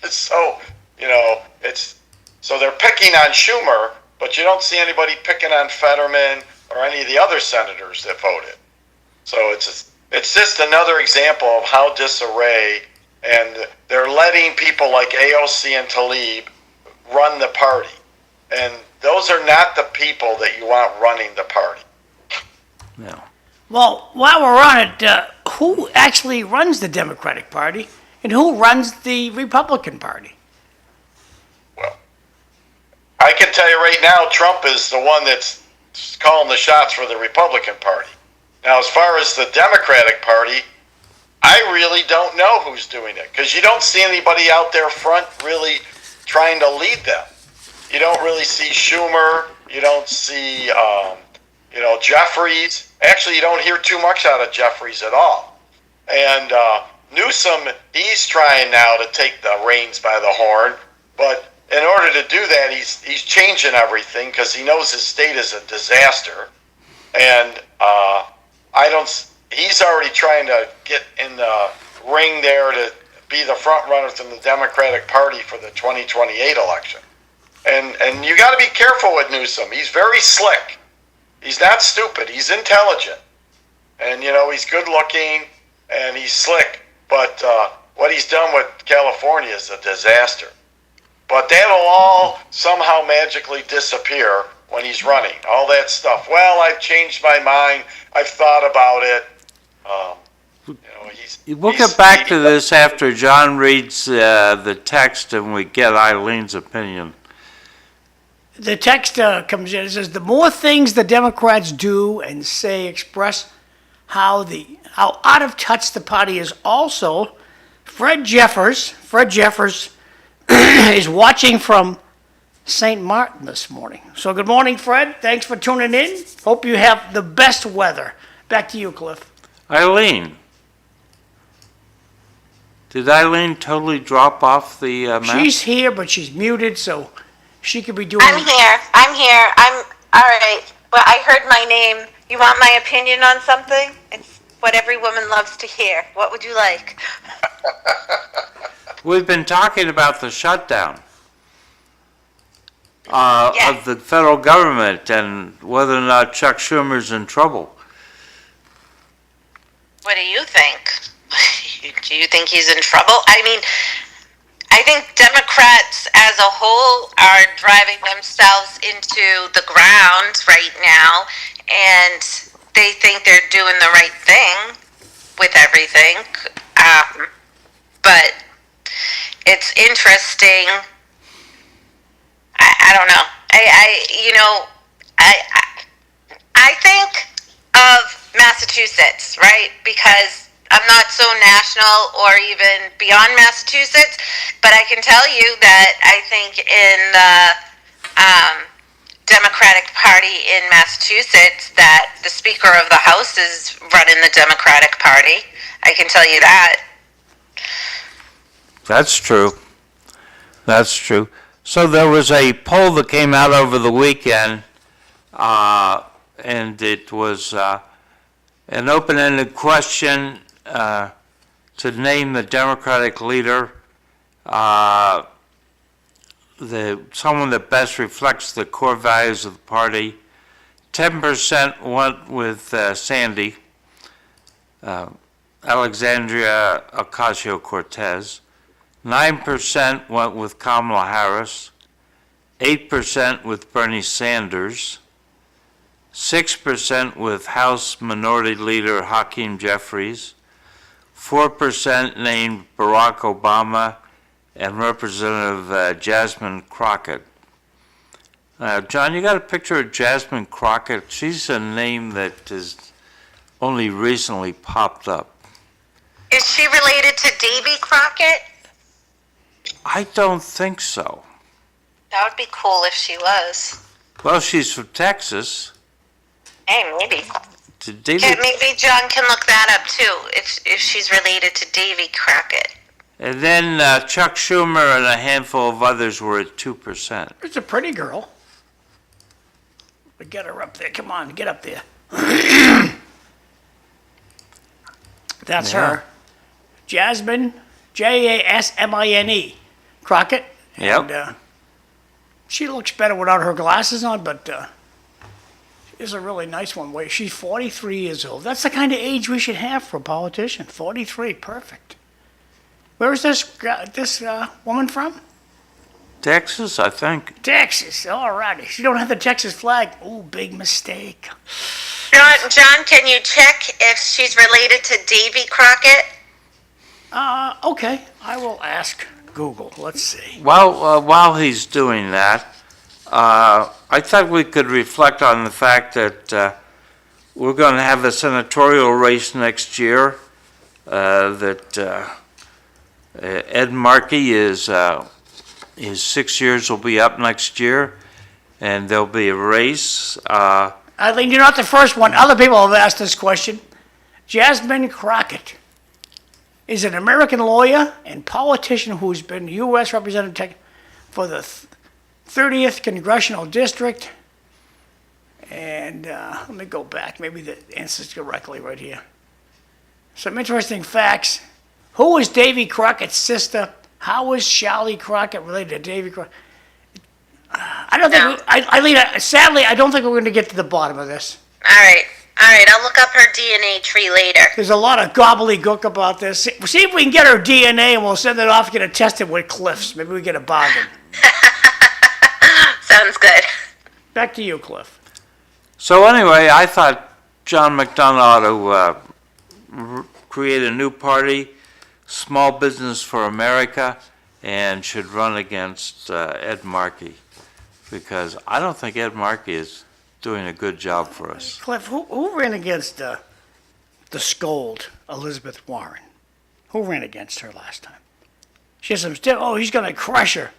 So so they're picking on Schumer, but you don't see anybody picking on Fetterman or any of the other senators that voted. So it's just another example of how disarray, and they're letting people like AOC and Tlaib run the party. And those are not the people that you want running the party. No. Well, while we're on it, who actually runs the Democratic Party and who runs the Republican Party? Well, I can tell you right now, Trump is the one that's calling the shots for the Republican Party. Now, as far as the Democratic Party, I really don't know who's doing it because you don't see anybody out there front really trying to lead them. You don't really see Schumer. You don't see Jeffries. Actually, you don't hear too much out of Jeffries at all. And Newsom, he's trying now to take the reins by the horn, but in order to do that, he's changing everything because he knows his state is a disaster. And he's already trying to get in the ring there to be the front runners in the Democratic Party for the 2028 election. And you got to be careful with Newsom. He's very slick. He's not stupid. He's intelligent. And, he's good looking and he's slick. But what he's done with California is a disaster. But that'll all somehow magically disappear when he's running. All that stuff. Well, I've changed my mind. I've thought about it. We'll get back to this after John reads the text and we get Eileen's opinion. The text comes in. It says, the more things the Democrats do and say express how out of touch the party is. Also, Fred Jeffers is watching from St. Martin this morning. So good morning, Fred. Thanks for tuning in. Hope you have the best weather. Back to you, Cliff. Eileen. Did Eileen totally drop off the map? She's here, but she's muted, so she could be doing... I'm here. I'm all right. Well, I heard my name. You want my opinion on something? It's what every woman loves to hear. What would you like? We've been talking about the shutdown Yes. of the federal government and whether or not Chuck Schumer's in trouble. What do you think? Do you think he's in trouble? I mean, I think Democrats as a whole are driving themselves into the ground right now, and they think they're doing the right thing with everything. But it's interesting. I don't know. I think of Massachusetts, right? Because I'm not so national or even beyond Massachusetts, but I can tell you that I think in the Democratic Party in Massachusetts that the Speaker of the House is running the Democratic Party. I can tell you that. That's true. That's true. So there was a poll that came out over the weekend, and it was an open-ended question to name the Democratic leader, someone that best reflects the core values of the party. 10% went with Sandy, Alexandria Ocasio-Cortez. 9% went with Kamala Harris, 8% with Bernie Sanders, 6% with House Minority Leader Hakeem Jeffries, 4% named Barack Obama, and Representative Jasmine Crockett. John, you got a picture of Jasmine Crockett? She's a name that has only recently popped up. Is she related to Davy Crockett? I don't think so. That would be cool if she was. Well, she's from Texas. Hey, maybe. David, Okay, maybe John can look that up too, if she's related to Davy Crockett. and then Chuck Schumer and a handful of others were at 2%. It's a pretty girl. We get her up there. Come on, get up there. That's Yeah. her. Jasmine, Jasmine Crockett. Yep. And, she looks better without her glasses on, but she's a really nice one. Wait, she's 43 years old. That's the kind of age we should have for a politician. 43, perfect. Where is this woman from? Texas, I think. Texas. All righty. She don't have the Texas flag. Oh, big mistake. John, can you check if she's related to Davy Crockett? Okay. I will ask Google. Let's see. While he's doing that, I thought we could reflect on the fact that we're going to have a senatorial race next year, that Ed Markey is, his 6 years will be up next year, and there'll be a race. I Eileen, you're not the first one. Other people have asked this question. Jasmine Crockett is an American lawyer and politician who's been U.S. Representative for the 30th Congressional District. And let me go back. Maybe the answer's correctly right here. Some interesting facts. Who was Davy Crockett's sister? How was Charlie Crockett related to Davy Crockett? I don't think, Eileen, sadly, I don't think we're going to get to the bottom of this. All right. I'll look up her DNA tree later. There's a lot of gobbledygook about this. See if we can get her DNA and we'll send it off, get it tested with Cliff's. Maybe we get a bargain. Sounds good. Back to you, Cliff. So anyway, I thought John McDonough ought to create a new party, Small Business for America, and should run against Ed Markey, because I don't think Ed Markey is doing a good job for us. Cliff, who ran against the scold, Elizabeth Warren? Who ran against her last time? She has some he's going to crush her.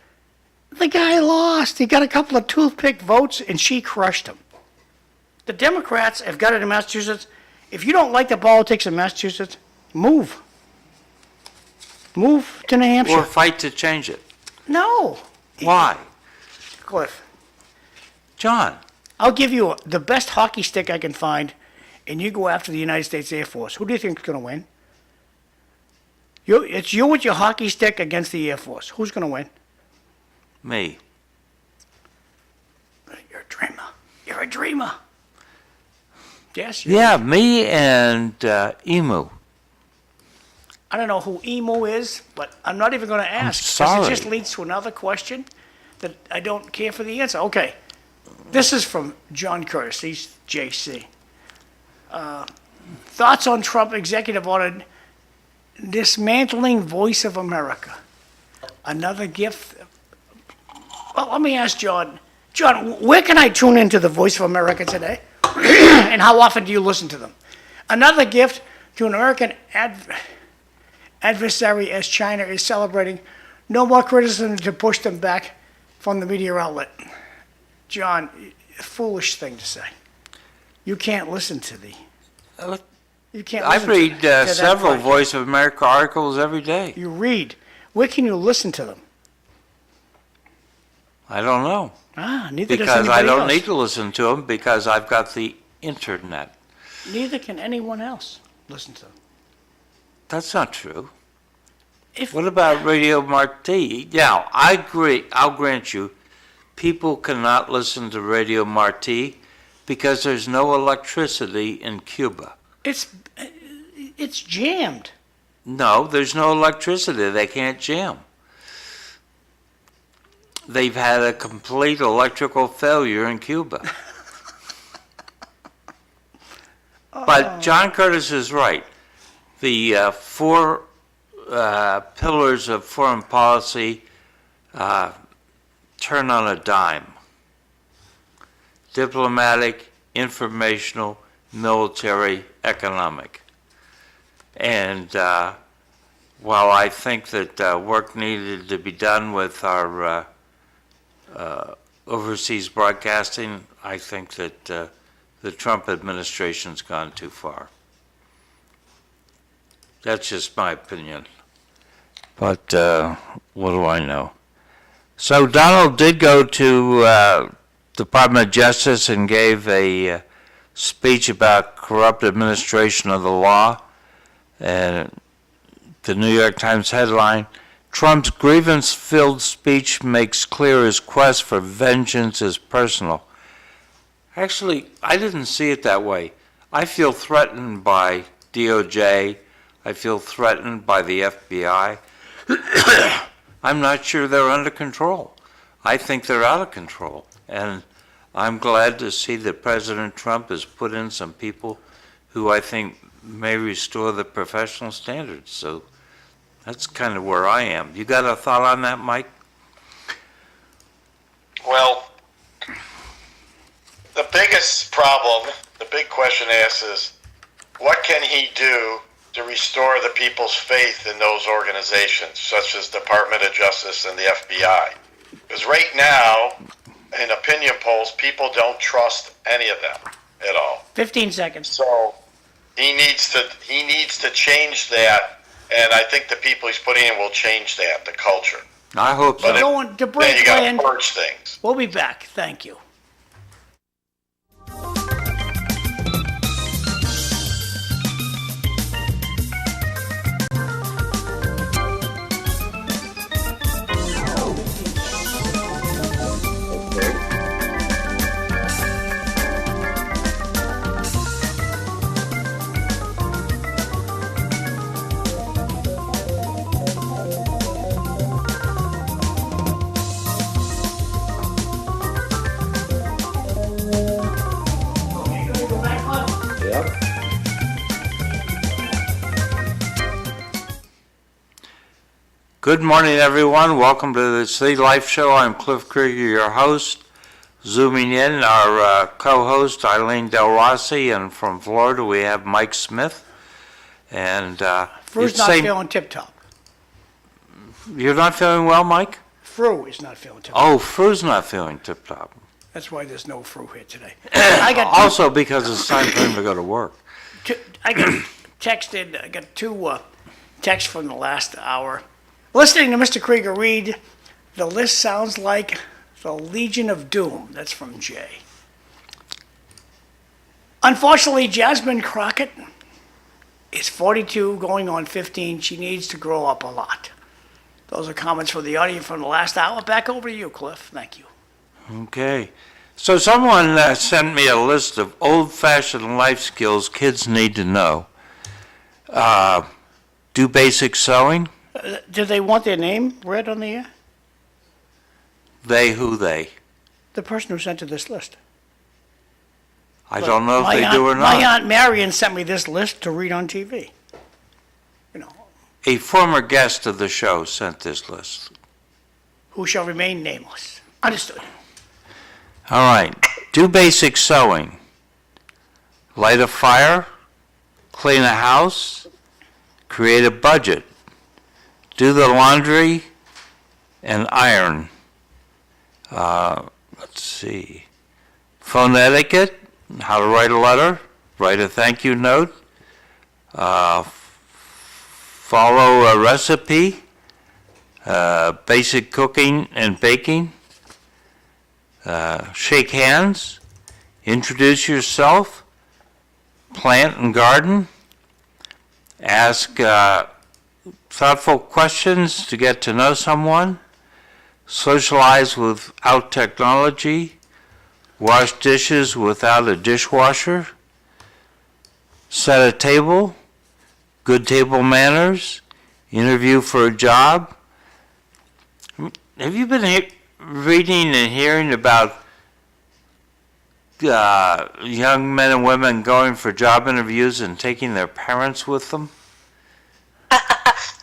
The guy lost. He got a couple of toothpick votes, and she crushed him. The Democrats have got it in Massachusetts. If you don't like the politics in Massachusetts, move. Move to New Hampshire. Or fight to change it. No. Why? Cliff, John, I'll give you the best hockey stick I can find, and you go after the United States Air Force. Who do you think is going to win? It's you with your hockey stick against the Air Force. Who's going to win? me. You're a dreamer. You're a dreamer. Yes? Yeah, me and Emu. I don't know who Emu is, but I'm not even going to ask. 'cause sorry. It just leads to another question that I don't care for the answer. Okay. This is from John Curtis. He's JC. Thoughts on Trump executive order dismantling Voice of America. Another gift. Well, let me ask John. John, where can I tune into the Voice of America today? And how often do you listen to them? Another gift to an American adversary as China is celebrating no more criticism to push them back from the media outlet. John, foolish thing to say. You can't listen to the. You can't. I listen read to that several podcast. Voice of America articles every day. You read. Where can you listen to them? I don't know. Neither does Because anybody I don't else. need to listen to them because I've got the internet. Neither can anyone else listen to them. That's not true. If What about Radio Marti? Now, I agree, I'll grant you, people cannot listen to Radio Marti because there's no electricity in Cuba. it's jammed. No, there's no electricity. They can't jam. They've had a complete electrical failure in Cuba. But John Curtis is right. The four pillars of foreign policy turn on a dime. Diplomatic, informational, military, economic. And while I think that work needed to be done with our overseas broadcasting, I think that the Trump administration's gone too far. That's just my opinion. But what do I know? So Donald did go to Department of Justice and gave a speech about corrupt administration of the law. And the New York Times headline, Trump's grievance-filled speech makes clear his quest for vengeance is personal. Actually, I didn't see it that way. I feel threatened by DOJ. I feel threatened by the FBI. I'm not sure they're under control. I think they're out of control. And I'm glad to see that President Trump has put in some people who I think may restore the professional standards. So that's kind of where I am. You got a thought on that, Mike? Well, the biggest problem, the big question asked is, what can he do to restore the people's faith in those organizations, such as Department of Justice and the FBI? Because right now, in opinion polls, people don't trust any of them. at all. 15 seconds. So he needs to change that, and I think the people he's putting in will change that, the culture. I hope so. But Going to Then break you got land. to purge things. We'll be back. Thank you. Good morning, everyone. Welcome to the City Life Show. I'm Cliff Krieger, your host. Zooming in, our co-host, EILEEN DELROSSi, and from Florida, we have Mike Smith. And Fru's not feeling tip-top. You're not feeling well, Mike? Fru is not feeling tip-top. Oh, Fru's not feeling tip-top. That's why there's no Fru here today. I got Also because it's time for him to go to work. I got two texts from the last hour. Listening to Mr. Krieger read, the list sounds like the Legion of Doom. That's from Jay. Unfortunately, Jasmine Crockett is 42, going on 15. She needs to grow up a lot. Those are comments from the audience from the last hour. Back over to you, Cliff. Thank you. Okay. So someone sent me a list of old-fashioned life skills kids need to know. Do basic sewing. Do they want their name read on the air? They, who they? The person who sent you this list. I don't know if My they aunt, do or My not. Aunt Marion sent me this list to read on TV. You know, A former guest of the show sent this list. who shall remain nameless. Understood. All right. Do basic sewing. Light a fire. Clean a house. Create a budget. Do the laundry and iron. Let's see. Phone etiquette. How to write a letter. Write a thank you note. Follow a recipe. Basic cooking and baking. Shake hands. Introduce yourself. Plant and garden. Ask thoughtful questions to get to know someone. Socialize without technology. Wash dishes without a dishwasher. Set a table. Good table manners. Interview for a job. Have you been reading and hearing about young men and women going for job interviews and taking their parents with them?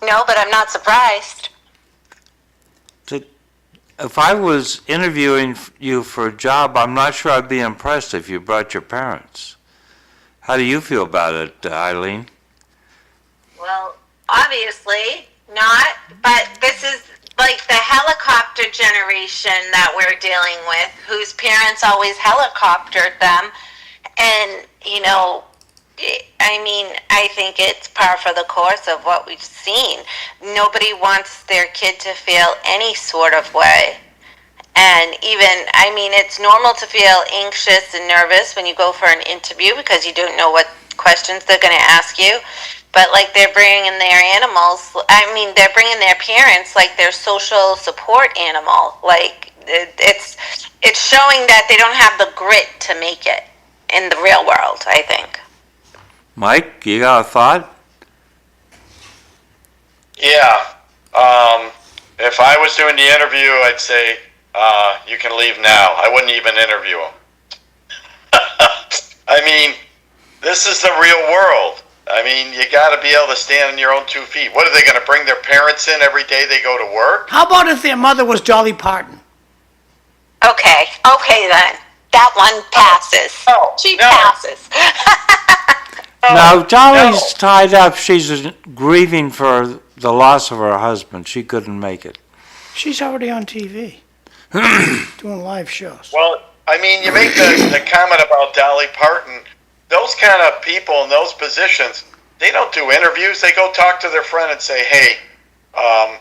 No, but I'm not surprised. If I was interviewing you for a job, I'm not sure I'd be impressed if you brought your parents. How do you feel about it, EILEEN? Well, obviously not, but this is like the helicopter generation that we're dealing with, whose parents always helicoptered them. And, you know, I mean, I think it's par for the course of what we've seen. Nobody wants their kid to feel any sort of way. And even, I mean, it's normal to feel anxious and nervous when you go for an interview because you don't know what questions they're going to ask you. But like they're bringing in their animals, I mean, they're bringing their parents like their social support animal. Like it's showing that they don't have the grit to make it in the real world, I think. Mike, you got a thought? Yeah. If I was doing the interview, I'd say, you can leave now. I wouldn't even interview him. I mean, this is the real world. I mean, you got to be able to stand on your own 2 feet. What, are they going to bring their parents in every day they go to work? How about if their mother was Dolly Parton? Okay then. That one passes. Oh, She no. passes. No, Dolly's tied up. She's grieving for the loss of her husband. She couldn't make it. She's already on TV, doing live shows. Well, I mean, you make the comment about Dolly Parton. Those kind of people in those positions, they don't do interviews. They go talk to their friend and say, hey, I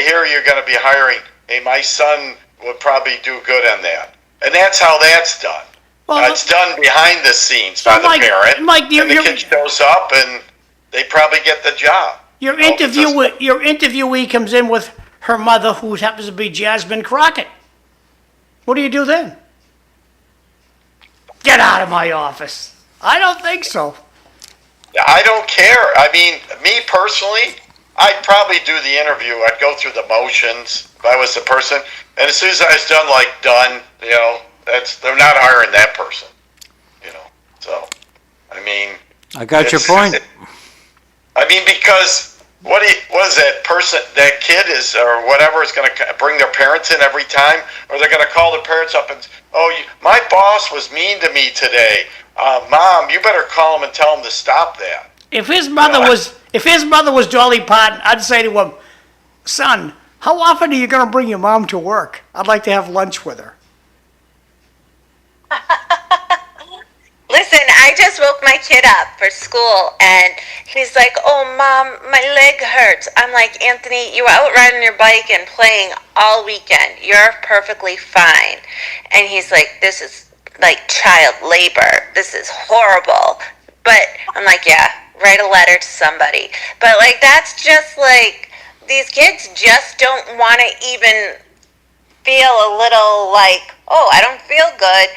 hear you're going to be hiring. Hey, my son would probably do good on that. And that's how that's done. Well, it's done behind the scenes by the parent. Mike, and the kid shows up and they probably get the job. Your interviewee comes in with her mother, who happens to be Jasmine Crockett. What do you do then? Get out of my office. I don't think so. I don't care. I mean, me personally, I'd probably do the interview. I'd go through the motions if I was the person. And as soon as I was done, they're not hiring that person. So, I mean. I got your point. I mean, because what is that person, that kid is, or whatever, is going to bring their parents in every time? Or they're going to call their parents up and, my boss was mean to me today. Mom, you better call him and tell him to stop that. If his mother was Dolly Parton, I'd say to him, son, how often are you going to bring your mom to work? I'd like to have lunch with her. Listen, I just woke my kid up for school, and he's like, oh, Mom, my leg hurts. I'm like, Anthony, you were out riding your bike and playing all weekend. You're perfectly fine. And he's like, this is like child labor. This is horrible. But I'm like, yeah, write a letter to somebody. But, that's just these kids just don't want to even feel a little I don't feel good.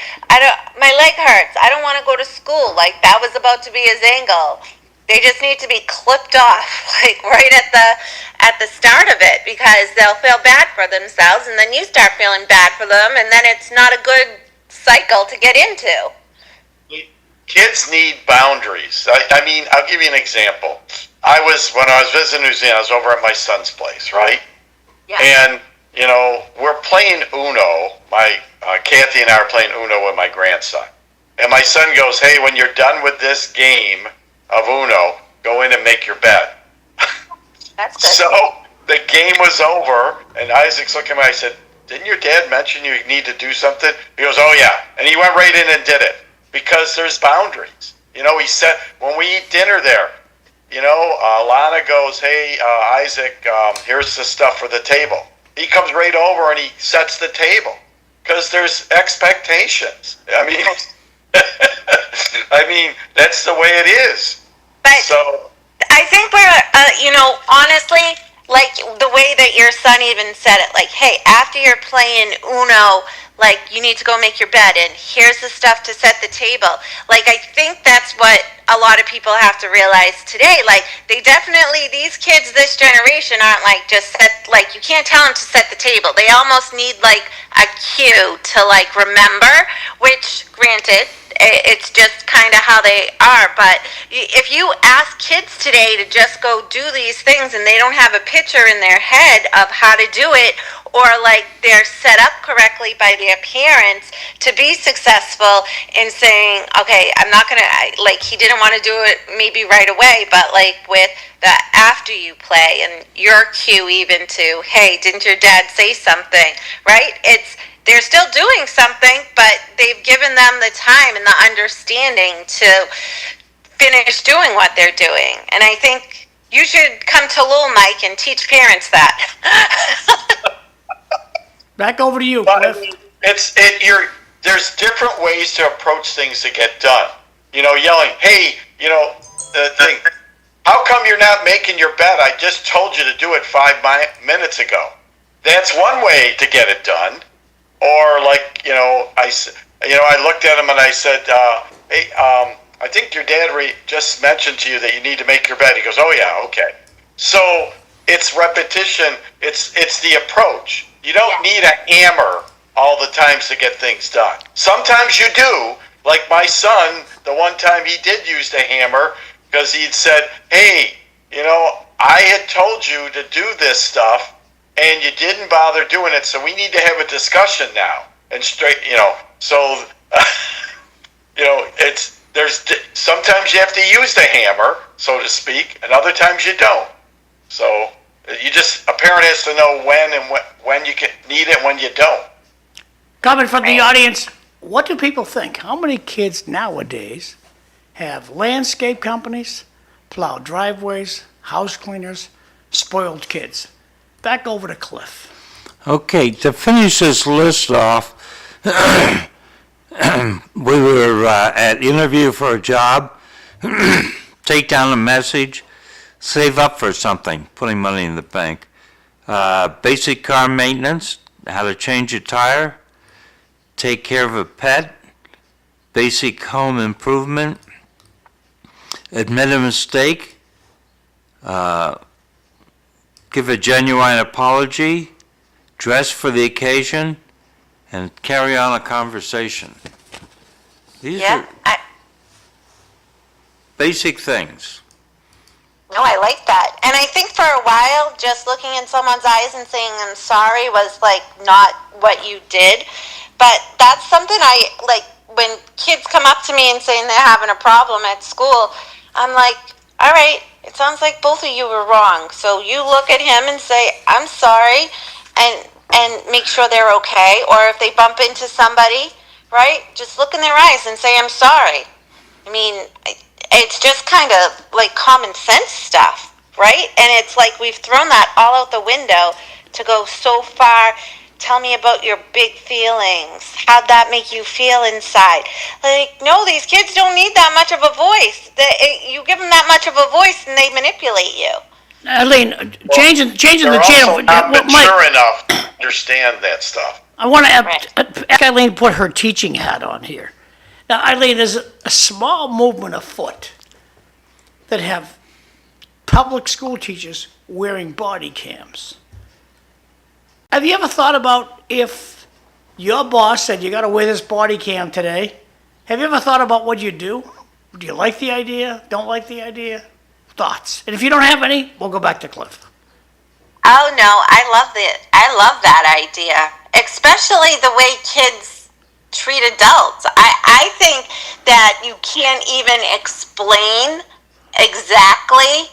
My leg hurts. I don't want to go to school. That was about to be his angle. They just need to be clipped off, right at the start of it, because they'll feel bad for themselves, and then you start feeling bad for them, and then it's not a good cycle to get into. Kids need boundaries. I mean, I'll give you an example. When I was visiting New Zealand, I was over at my son's place, right? Yeah. And, we're playing Uno. Kathy and I are playing Uno with my grandson. And my son goes, hey, when you're done with this game of Uno, go in and make your bed. That's good. So the game was over, and Isaac's looking at me. I said, didn't your dad mention you need to do something? He goes, oh, yeah. And he went right in and did it, because there's boundaries. He said, when we eat dinner there, Lana goes, hey, Isaac, here's the stuff for the table. He comes right over and he sets the table, because there's expectations. I mean, that's the way it is. But so I think we're, honestly, the way that your son even said it, hey, after you're playing Uno, you need to go make your bed, and here's the stuff to set the table. I think that's what a lot of people have to realize today. They definitely, these kids this generation aren't just set, you can't tell them to set the table. They almost need a cue to remember, which granted, it's just kind of how they are. But if you ask kids today to just go do these things and they don't have a picture in their head of how to do it, or they're set up correctly by their parents to be successful in saying, okay, I'm not going to, he didn't want to do it maybe right away, but with the after you play and your cue even to, hey, didn't your dad say something, right? They're still doing something, but they've given them the time and the understanding to finish doing what they're doing. And I think you should come to Lowell, Mike, and teach parents that. Back over to you, but, Cliff. there's different ways to approach things to get done. Yelling, hey, the thing, how come you're not making your bed? I just told you to do it 5 minutes ago. That's one way to get it done. Or I looked at him and I said, hey, I think your dad just mentioned to you that you need to make your bed. He goes, oh yeah, okay. So it's repetition. It's the approach. You don't need a hammer all the times to get things done. Sometimes you do. Like my son, the one time he did use the hammer, because he'd said, hey, I had told you to do this stuff, and you didn't bother doing it, so we need to have a discussion now. And so, sometimes you have to use the hammer, so to speak, and other times you don't. So a parent has to know when you can need it, when you don't. Comment from the audience, what do people think? How many kids nowadays have landscape companies, plow driveways, house cleaners, spoiled kids? Back over to Cliff. Okay, to finish this list off, we were at interview for a job, take down a message, save up for something, putting money in the bank. Basic car maintenance, how to change a tire, take care of a pet, basic home improvement, admit a mistake, give a genuine apology, dress for the occasion, and carry on a conversation. These Yeah, are basic things. no, I like that. And I think for a while, just looking in someone's eyes and saying, I'm sorry, was like not what you did. But that's something I like when kids come up to me and saying they're having a problem at school. I'm like, all right, it sounds like both of you were wrong. So you look at him and say, I'm sorry, and make sure they're okay. Or if they bump into somebody, right, just look in their eyes and say, I'm sorry. I mean, it's just kind of like common sense stuff, right? And it's like we've thrown that all out the window to go so far. Tell me about your big feelings. How'd that make you feel inside? Like, no, these kids don't need that much of a voice. You give them that much of a voice and they manipulate you. Eileen, changing the They're channel. also not Mike, mature enough to understand that stuff. I want to Right. ask Eileen to put her teaching hat on here. Now, Eileen, there's a small movement afoot that have public school teachers wearing body cams. Have you ever thought about if your boss said you got to wear this body cam today? Have you ever thought about what you'd do? Do you like the idea? Don't like the idea? Thoughts? And if you don't have any, we'll go back to Cliff. Oh no, I love that idea. Especially the way kids treat adults. I think that you can't even explain exactly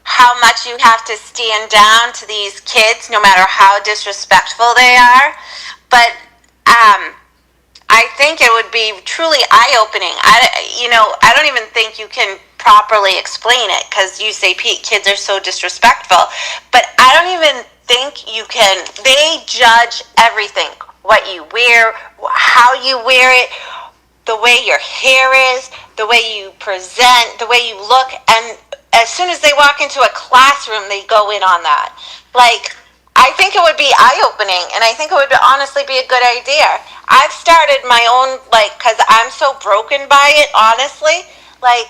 how much you have to stand down to these kids, no matter how disrespectful they are. But I think it would be truly eye-opening. I don't even think you can properly explain it because you say, Pete, kids are so disrespectful. But I don't even think you can. They judge everything. What you wear, how you wear it, the way your hair is, the way you present, the way you look, and as soon as they walk into a classroom, they go in on that. Like, I think it would be eye-opening, and I think it would honestly be a good idea. I've started my own, because I'm so broken by it, honestly, I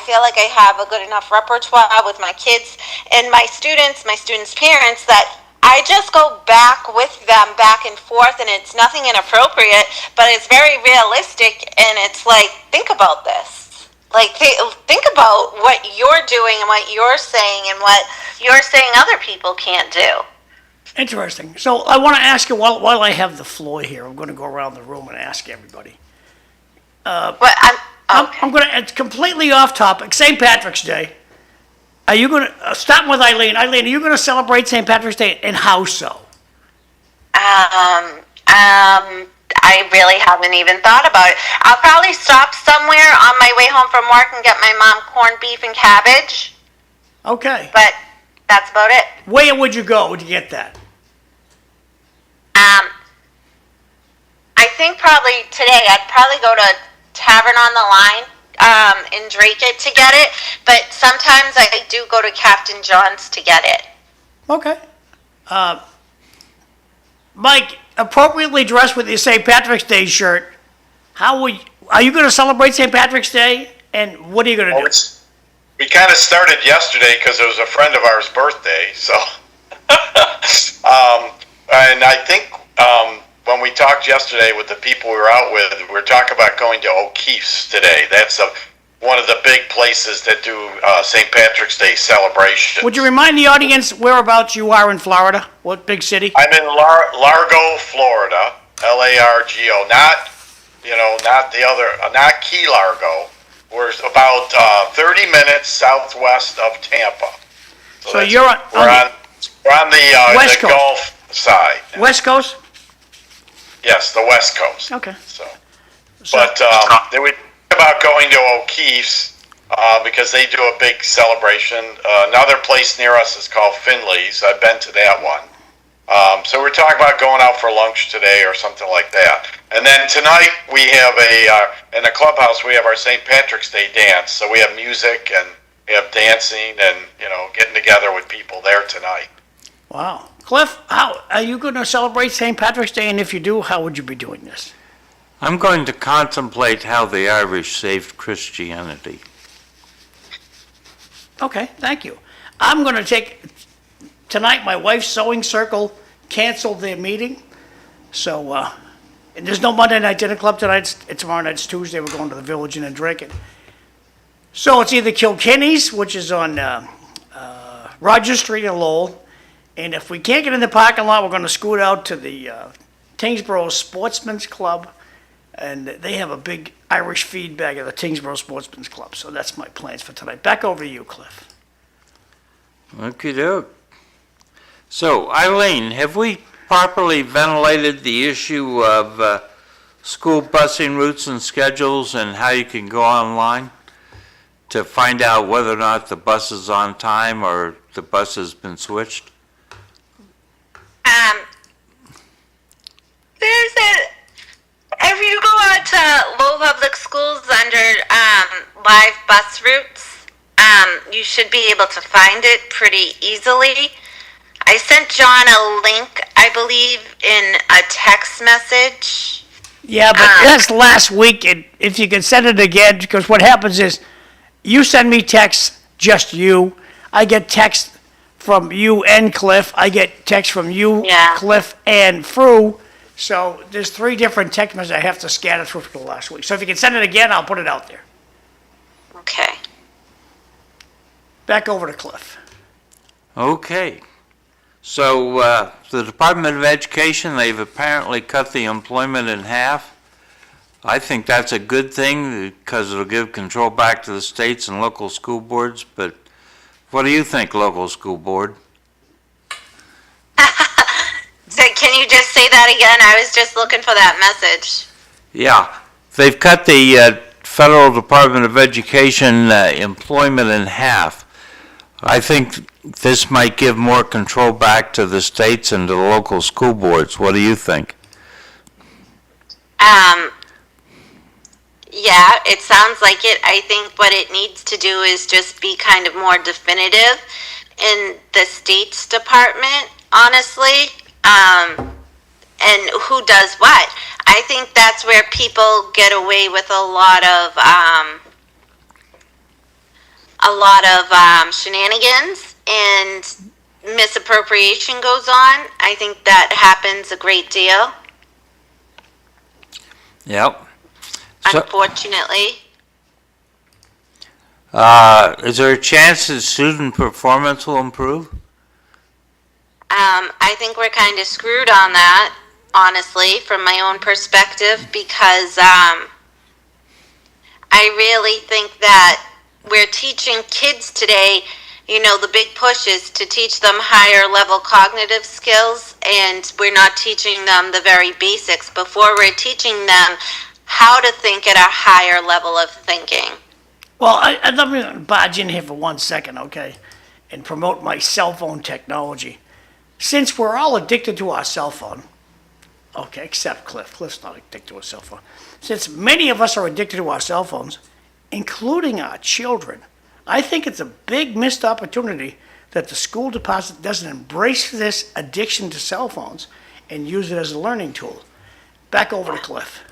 feel like I have a good enough repertoire with my kids and my students' parents, that I just go back with them back and forth, and it's nothing inappropriate, but it's very realistic, and it's like, think about this. Like, think about what you're doing and what you're saying and what you're saying other people can't do. Interesting. So I want to ask you, while I have the floor here, I'm going to go around the room and ask everybody. I'm going to, it's completely off topic, St. Patrick's Day. Are you going to, start with Eileen. Eileen, are you going to celebrate St. Patrick's Day, and how so? I really haven't even thought about it. I'll probably stop somewhere on my way home from work and get my mom corned beef and cabbage, Okay. but that's about it. Where would you go to get that? I think probably today I'd probably go to Tavern on the Line in Drake to get it, but sometimes I do go to Captain John's to get it. Okay. Mike, appropriately dressed with your St. Patrick's Day shirt, are you going to celebrate St. Patrick's Day, and what are you going to do? We kind of started yesterday because it was a friend of ours' birthday, so. And I think when we talked yesterday with the people we were out with, we were talking about going to O'Keefe's today. That's one of the big places that do St. Patrick's Day celebration. Would you remind the audience whereabouts you are in Florida? What big city? I'm in Largo, Florida, Largo, not Key Largo. We're about 30 minutes southwest of Tampa. So you're on we're on the West Coast. Gulf side. West Coast? Yes, the West Coast. Okay. So, So- but they would think about going to O'Keefe's because they do a big celebration. Another place near us is called Finley's. I've been to that one. So we're talking about going out for lunch today or something like that. And then tonight we have in the clubhouse we have our St. Patrick's Day dance. So we have music and we have dancing and getting together with people there tonight. Wow. Cliff, how are you going to celebrate St. Patrick's Day? And if you do, how would you be doing this? I'm going to contemplate how the Irish saved Christianity. Okay, thank you. I'm going to take, tonight my wife's sewing circle canceled their meeting. So, and there's no Monday night dinner club tonight. It's tomorrow night, it's Tuesday. We're going to the Village Inn and drinking. So it's either Kilkenny's, which is on Rogers Street in Lowell. And if we can't get in the parking lot, we're going to scoot out to the Tewksbury Sportsman's Club. And they have a big Irish feed bag at the Tewksbury Sportsman's Club. So that's my plans for tonight. Back over to you, Cliff. Okey-doke. So, Eileen, have we properly ventilated the issue of school busing routes and schedules and how you can go online to find out whether or not the bus is on time or the bus has been switched? If you go out to Lowell Public Schools under live bus routes, you should be able to find it pretty easily. I sent John a link, I believe, in a text message. Yeah, but that's last week. And if you can send it again, because what happens is you send me texts, just you. I get text from you and Cliff. I get text from you, Yeah. Cliff, and Fru. So there's 3 different text messages I have to scatter through for the last week. So if you can send it again, I'll put it out there. Okay. Back over to Cliff. Okay. So, the Department of Education, they've apparently cut the employment in half. I think that's a good thing because it'll give control back to the states and local school boards, but what do you think, local school board? So can you just say that again? I was just looking for that message. Yeah, they've cut the Federal Department of Education employment in half. I think this might give more control back to the states and to the local school boards. What do you think? Yeah, it sounds like it. I think what it needs to do is just be kind of more definitive in the state's department, honestly. And who does what? I think that's where people get away with a lot of shenanigans and misappropriation goes on. I think that happens a great deal, Yep. So, unfortunately. is there a chance that student performance will improve? I think we're kind of screwed on that, honestly, from my own perspective, because I really think that we're teaching kids today, the big push is to teach them higher level cognitive skills, and we're not teaching them the very basics before we're teaching them how to think at a higher level of thinking. Well, let me barge in here for 1 second, okay, and promote my cell phone technology. Since we're all addicted to our cell phone, okay, except Cliff. Cliff's not addicted to a cell phone. Since many of us are addicted to our cell phones, including our children, I think it's a big missed opportunity that the school department doesn't embrace this addiction to cell phones and use it as a learning tool. Back over to Cliff.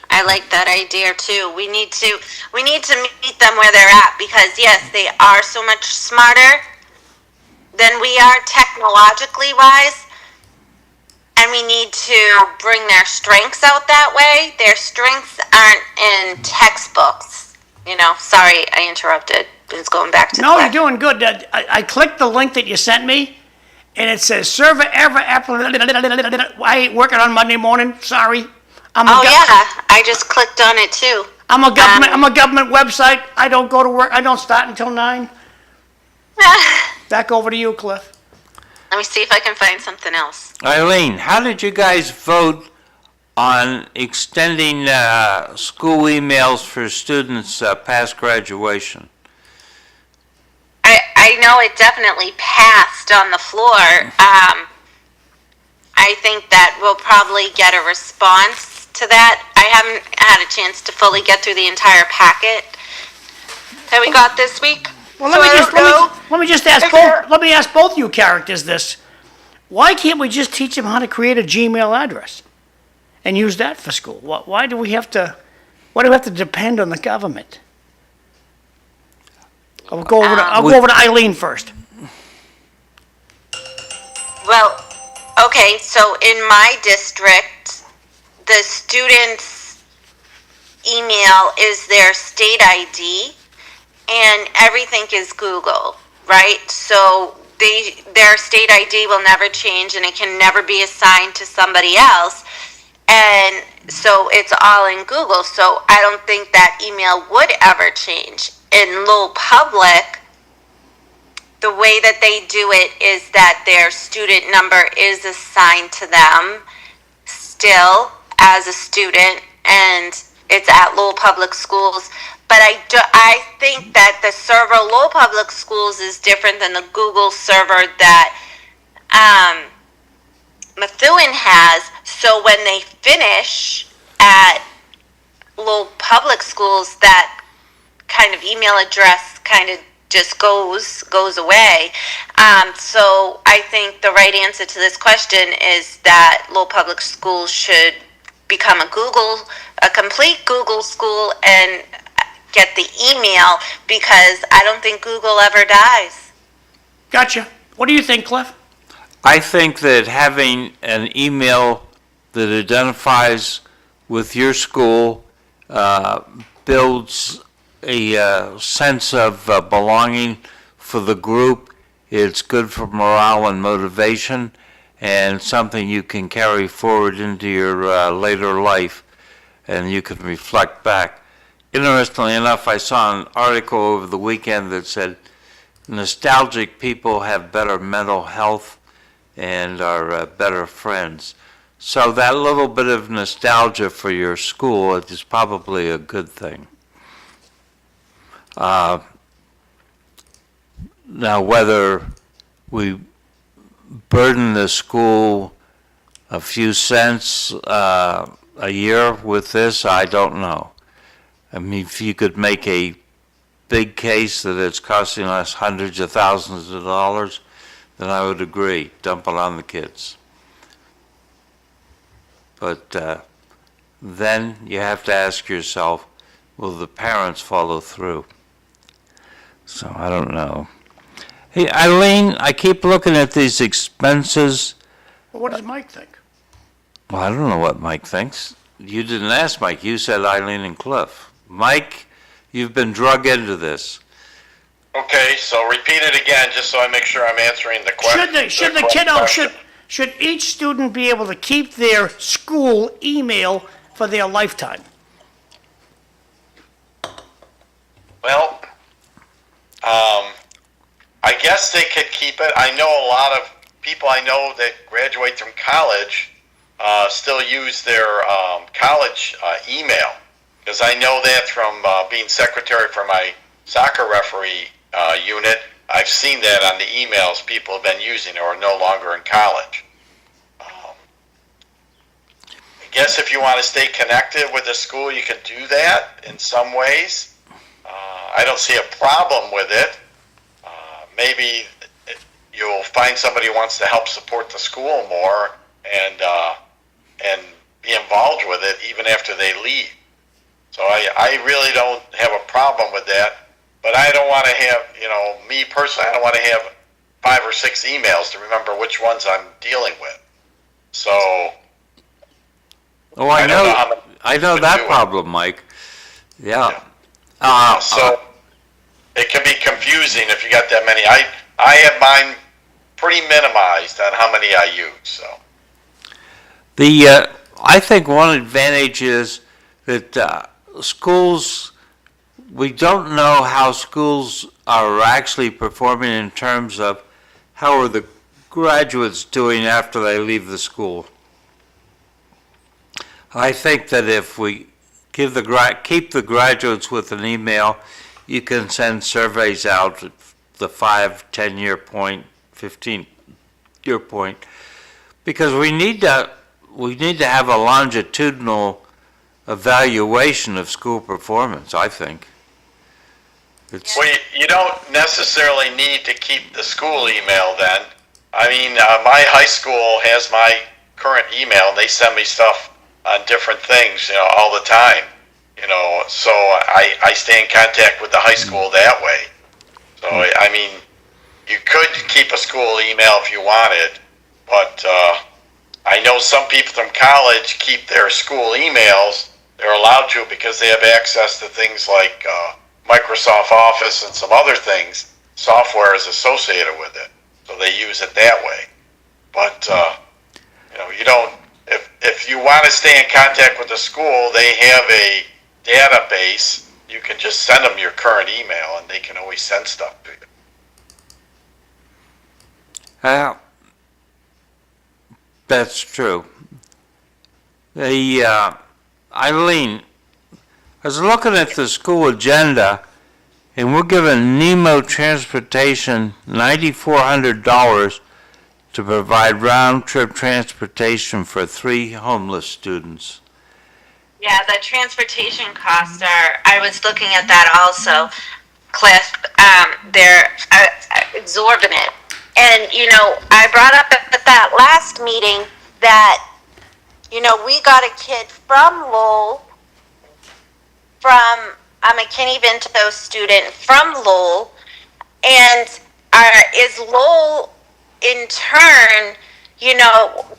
I like that idea too. We need to meet them where they're at, because yes, they are so much smarter than we are technologically wise, and we need to bring their strengths out that way. Their strengths aren't in textbooks. Sorry, I interrupted. It's going back to No, Cliff. you're doing good. I clicked the link that you sent me, and it says server error. I ain't working on Monday morning. Sorry. Oh yeah, I just clicked on it too. I'm a government website. I don't go to work. I don't start until 9. Back over to you, Cliff. Let me see if I can find something else. Eileen, how did you guys vote on extending school emails for students past graduation. I know it definitely passed on the floor. I think that we'll probably get a response to that. I haven't had a chance to fully get through the entire packet that we got this week. Well, So I don't know. let me just ask Is there- both. Let me ask both you characters this: why can't we just teach them how to create a Gmail address and use that for school? Why do we have to? Why do we have to depend on the government? I'll go over to Eileen first. Well, okay, so in my district, the student's email is their state ID, and everything is Google, right? So their state ID will never change, and it can never be assigned to somebody else. And so it's all in Google. So I don't think that email would ever change. In Lowell Public, the way that they do it is that their student number is assigned to them still as a student, and it's at Lowell Public Schools. But I think that the server Lowell Public Schools is different than the Google server that Methuen has. So when they finish at Lowell Public Schools, that kind of email address kind of just goes away. So I think the right answer to this question is that Lowell Public Schools should become a complete Google school and get the email, because I don't think Google ever dies. Gotcha. What do you think, Cliff? I think that having an email that identifies with your school builds a sense of belonging for the group. It's good for morale and motivation, and something you can carry forward into your later life, and you can reflect back. Interestingly enough, I saw an article over the weekend that said nostalgic people have better mental health and are better friends. So that little bit of nostalgia for your school is probably a good thing. Now, whether we burden the school a few cents a year with this, I don't know. I mean, if you could make a big case that it's costing us hundreds of thousands of dollars, then I would agree, dump it on the kids. But then you have to ask yourself, will the parents follow through? So I don't know. Hey, Eileen, I keep looking at these expenses. Well, what does Mike think? Well, I don't know what Mike thinks. You didn't ask Mike. You said Eileen and Cliff. Mike, you've been drug into this. Okay, so repeat it again, just so I make sure I'm answering the question. Should each student be able to keep their school email for their lifetime? Well, I guess they could keep it. I know a lot of people I know that graduate from college still use their college email, because I know that from being secretary for my soccer referee unit. I've seen that on the emails people have been using or are no longer in college. I guess if you want to stay connected with the school, you can do that in some ways. I don't see a problem with it. Maybe you'll find somebody who wants to help support the school more and be involved with it even after they leave. So I really don't have a problem with that. But I don't want to have, me personally, I don't want to have 5 or 6 emails to remember which ones I'm dealing with. So. Oh, I know that problem, Mike. Yeah. So it can be confusing if you got that many. I have mine pretty minimized on how many I use. So. I think one advantage is that schools. We don't know how schools are actually performing in terms of how are the graduates doing after they leave the school. I think that if we keep the graduates with an email, you can send surveys out at the 5, 10-year point, 15-year point, because we need to have a longitudinal evaluation of school performance, I think. Well, you don't necessarily need to keep the school email then. I mean, my high school has my current email, and they send me stuff on different things, all the time. So I stay in contact with the high school that way. So, I mean, you could keep a school email if you wanted, but I know some people from college keep their school emails. They're allowed to because they have access to things like Microsoft Office and some other things, software is associated with it, so they use it that way. But you don't. If you want to stay in contact with the school, they have a database. You can just send them your current email, and they can always send stuff to you. That's true. Eileen, I was looking at the school agenda, and we're giving Nemo Transportation $9,400 to provide round-trip transportation for 3 homeless students. Yeah, the transportation costs I was looking at that also, Cliff. They're exorbitant. And, I brought up at that last meeting that, we got a kid from Lowell, from a McKinney-Vento student from Lowell, and is Lowell in turn,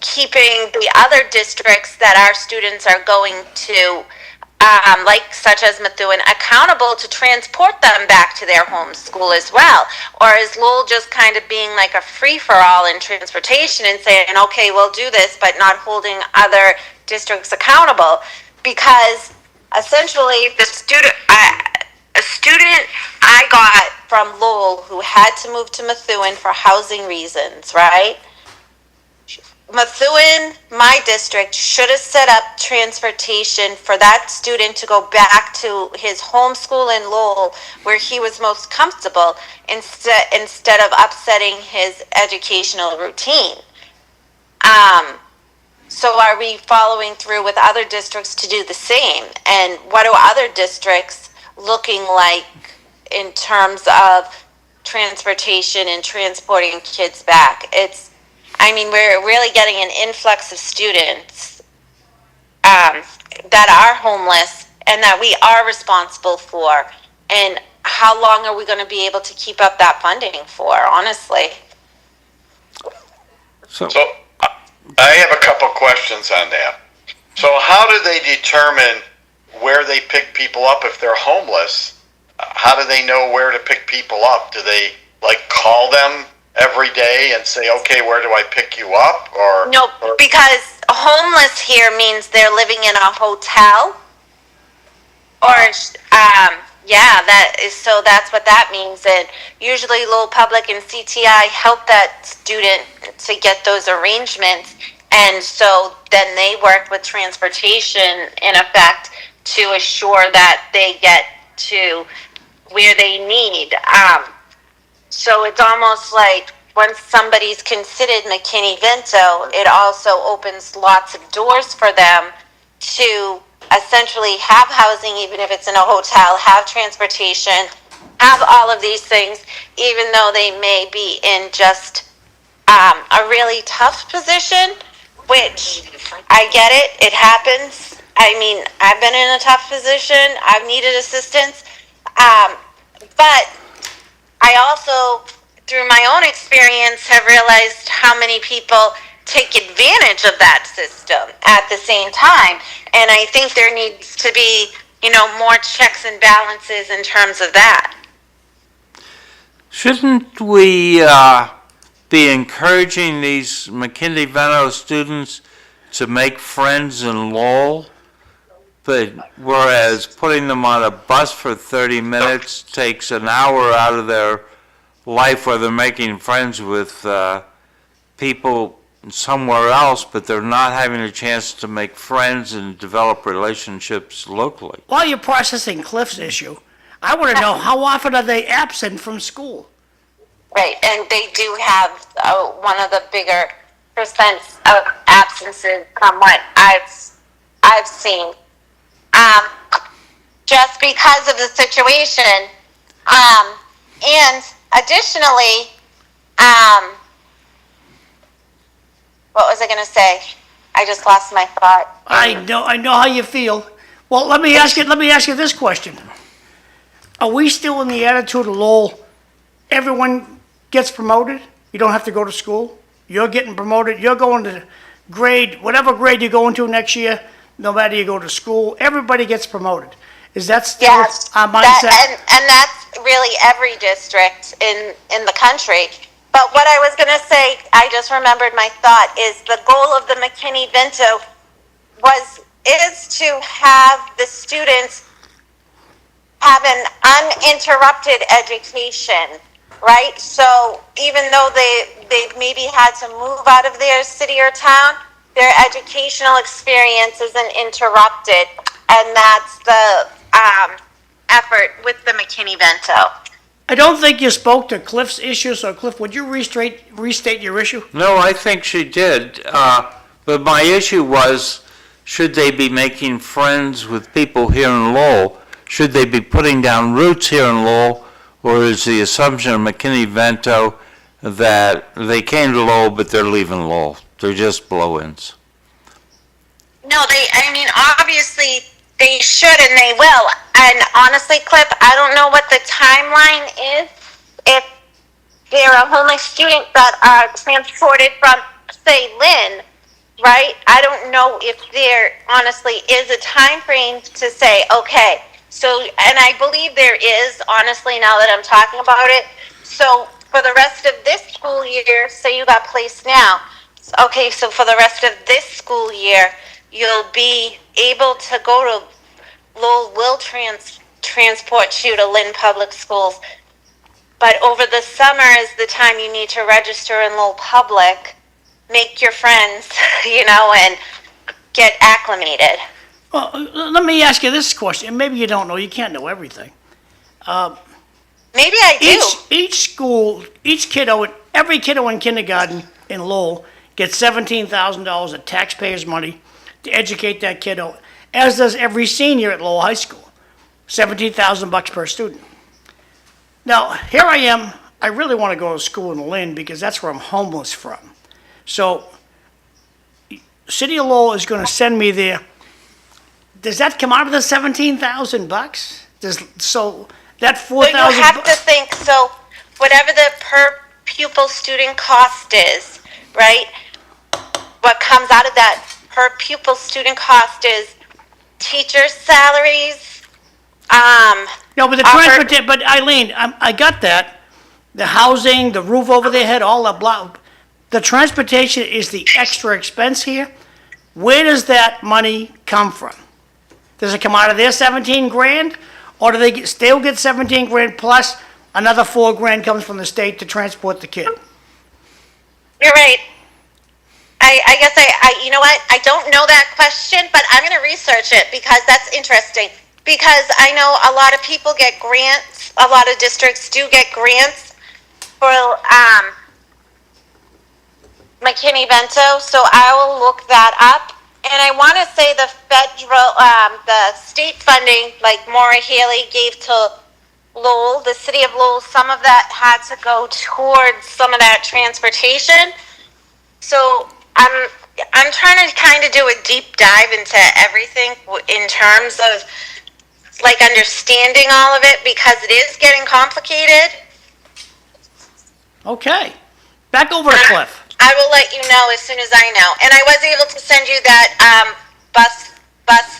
keeping the other districts that our students are going to, such as Methuen, accountable to transport them back to their home school as well? Or is Lowell just kind of being like a free-for-all in transportation and saying, okay, we'll do this, but not holding other districts accountable? Because essentially, a student I got from Lowell who had to move to Methuen for housing reasons, right? Methuen, my district, should have set up transportation for that student to go back to his home school in Lowell where he was most comfortable instead of upsetting his educational routine. So are we following through with other districts to do the same? And what are other districts looking like in terms of transportation and transporting kids back? We're really getting an influx of students that are homeless and that we are responsible for. And how long are we going to be able to keep up that funding for, honestly? So I have a couple questions on that. So how do they determine where they pick people up if they're homeless? How do they know where to pick people up? Do they call them every day and say, okay, where do I pick you up? No, because homeless here means they're living in a hotel. So that's what that means. And usually Lowell Public and CTI help that student to get those arrangements. And so then they work with transportation in effect to assure that they get to where they need. So it's almost like once somebody's considered McKinney-Vento, it also opens lots of doors for them to essentially have housing, even if it's in a hotel, have transportation, have all of these things, even though they may be in just a really tough position, which I get it, it happens. I've been in a tough position, I've needed assistance, but I also, through my own experience, have realized how many people take advantage of that system at the same time. And I think there needs to be, more checks and balances in terms of that. shouldn't we be encouraging these McKinney-Vento students to make friends in Lowell? But whereas putting them on a bus for 30 minutes takes an hour out of their life where they're making friends with people somewhere else, but they're not having a chance to make friends and develop relationships locally. While you're processing Cliff's issue, I want to know how often are they absent from school? Right, and they do have one of the bigger percents of absences from what I've seen. Just because of the situation, and additionally, what was I going to say? I just lost my thought. I know how you feel. Well, let me ask you this question. Are we still in the attitude of Lowell, everyone gets promoted? You don't have to go to school? You're getting promoted, you're going to whatever grade you're going to next year, no matter you go to school, everybody gets promoted. Is that still our mindset? And that's really every district in the country. But what I was going to say, I just remembered my thought, is the goal of the McKinney-Vento is to have the students have an uninterrupted education, right? So even though they've maybe had to move out of their city or town, their educational experience isn't interrupted, and that's the effort with the McKinney-Vento. I don't think you spoke to Cliff's issue, so Cliff, would you restate your issue? No, I think she did. But my issue was, should they be making friends with people here in Lowell? Should they be putting down roots here in Lowell? Or is the assumption of McKinney-Vento that they came to Lowell, but they're leaving Lowell? They're just blow-ins. No, obviously they should and they will. And honestly, Cliff, I don't know what the timeline is. If there are homeless students that are transported from, say, Lynn, right? I don't know if there honestly is a time frame to say, okay, so, and I believe there is, honestly, now that I'm talking about it. So for the rest of this school year, say you got placed now. Okay, so for the rest of this school year, you'll be able to go to Lowell will transport you to Lynn Public Schools. But over the summer is the time you need to register in Lowell Public, make your friends, and get acclimated. Well, let me ask you this question, and maybe you don't know, you can't know everything. Maybe I do. Each school, every kiddo in kindergarten in Lowell gets $17,000 of taxpayers' money to educate that kiddo, as does every senior at Lowell High School, $17,000 per student. Now, here I am, I really want to go to school in Lynn because that's where I'm homeless from. So, City of Lowell is going to send me there. Does that come out of the $17,000? So that 4,000. But you have to think. So whatever the per pupil student cost is, right? What comes out of that per pupil student cost is teacher salaries. No, but the transportation. But Eileen, I got that. The housing, the roof over their head, all the blah. The transportation is the extra expense here. Where does that money come from? Does it come out of their 17 grand? Or do they still get 17 grand plus another 4 grand comes from the state to transport the kid? You're right. I guess you know what? I don't know that question, but I'm going to research it because that's interesting. Because I know a lot of people get grants. A lot of districts do get grants for McKinney-Vento, so I will look that up. And I want to say the federal, the state funding, like Maura Haley gave to Lowell, the city of Lowell, some of that had to go towards some of that transportation. So I'm trying to kind of do a deep dive into everything in terms of like understanding all of it because it is getting complicated. Okay. Back over to Cliff. I will let you know as soon as I know. And I was able to send you that bus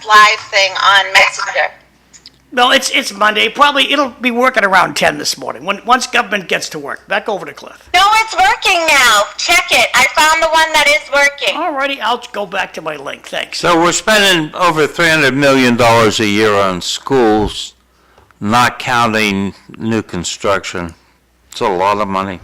live thing on Messenger. No, it's Monday. It'll be working around 10 this morning, once government gets to work. Back over to Cliff. No, it's working now. Check it. I found the one that is working. Alrighty, I'll go back to my link. Thanks. So we're spending over $300 million a year on schools, not counting new construction. It's a lot of money.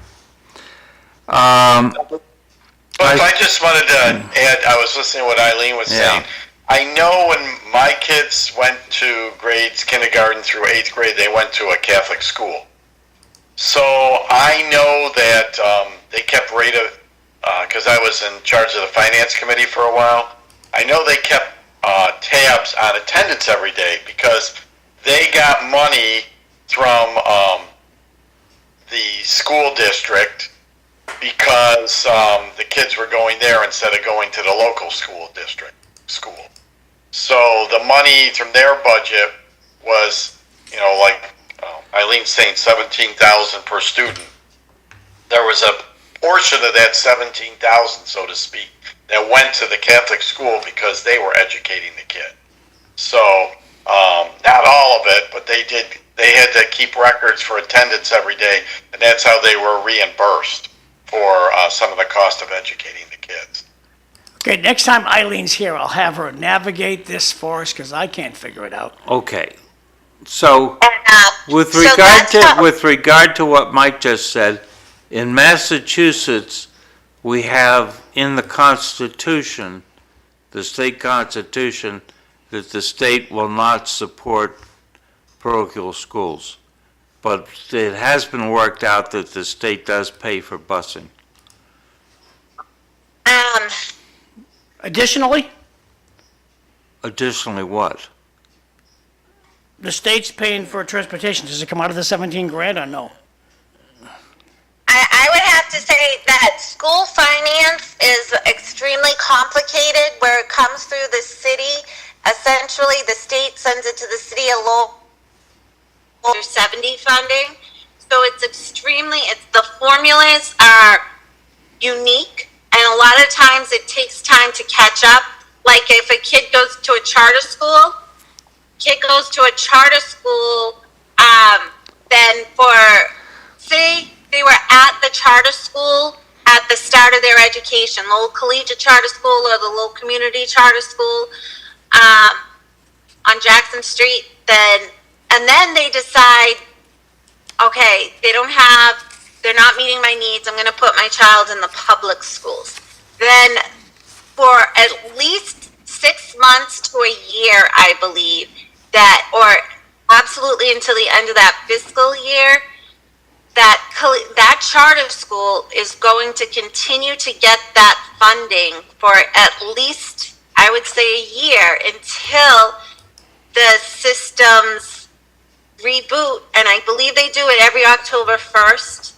But if I just wanted to add, I was listening to what Eileen was saying. I know when my kids went to grades kindergarten through 8th grade, they went to a Catholic school. So I know that they kept rate of, because I was in charge of the finance committee for a while, I know they kept tabs on attendance every day because they got money from the school district because the kids were going there instead of going to the local school. So the money from their budget was, like Eileen's saying, $17,000 per student. There was a portion of that $17,000, so to speak, that went to the Catholic school because they were educating the kid. So not all of it, but they did. They had to keep records for attendance every day, and that's how they were reimbursed for some of the cost of educating the kids. Okay, next time Eileen's here, I'll have her navigate this for us because I can't figure it out. Okay. So with so regard that's to how- with regard to what Mike just said, in Massachusetts, we have in the Constitution, the state constitution, that the state will not support parochial schools. But it has been worked out that the state does pay for busing. Additionally, Additionally, what? the state's paying for transportation. Does it come out of the 17 grand or no? I would have to say that school finance is extremely complicated where it comes through the city. Essentially, the state sends it to the city of Lowell through 70 funding. So the formulas are unique, and a lot of times it takes time to catch up. Like if a kid goes to a charter school, then say they were at the charter school at the start of their education, Lowell Collegiate Charter School or the Lowell Community Charter School on Jackson Street, and then they decide, okay, they're not meeting my needs, I'm going to put my child in the public schools. Then for at least 6 months to a year, I believe, or absolutely until the end of that fiscal year, that charter school is going to continue to get that funding for at least, I would say, a year until the systems reboot. And I believe they do it every October 1st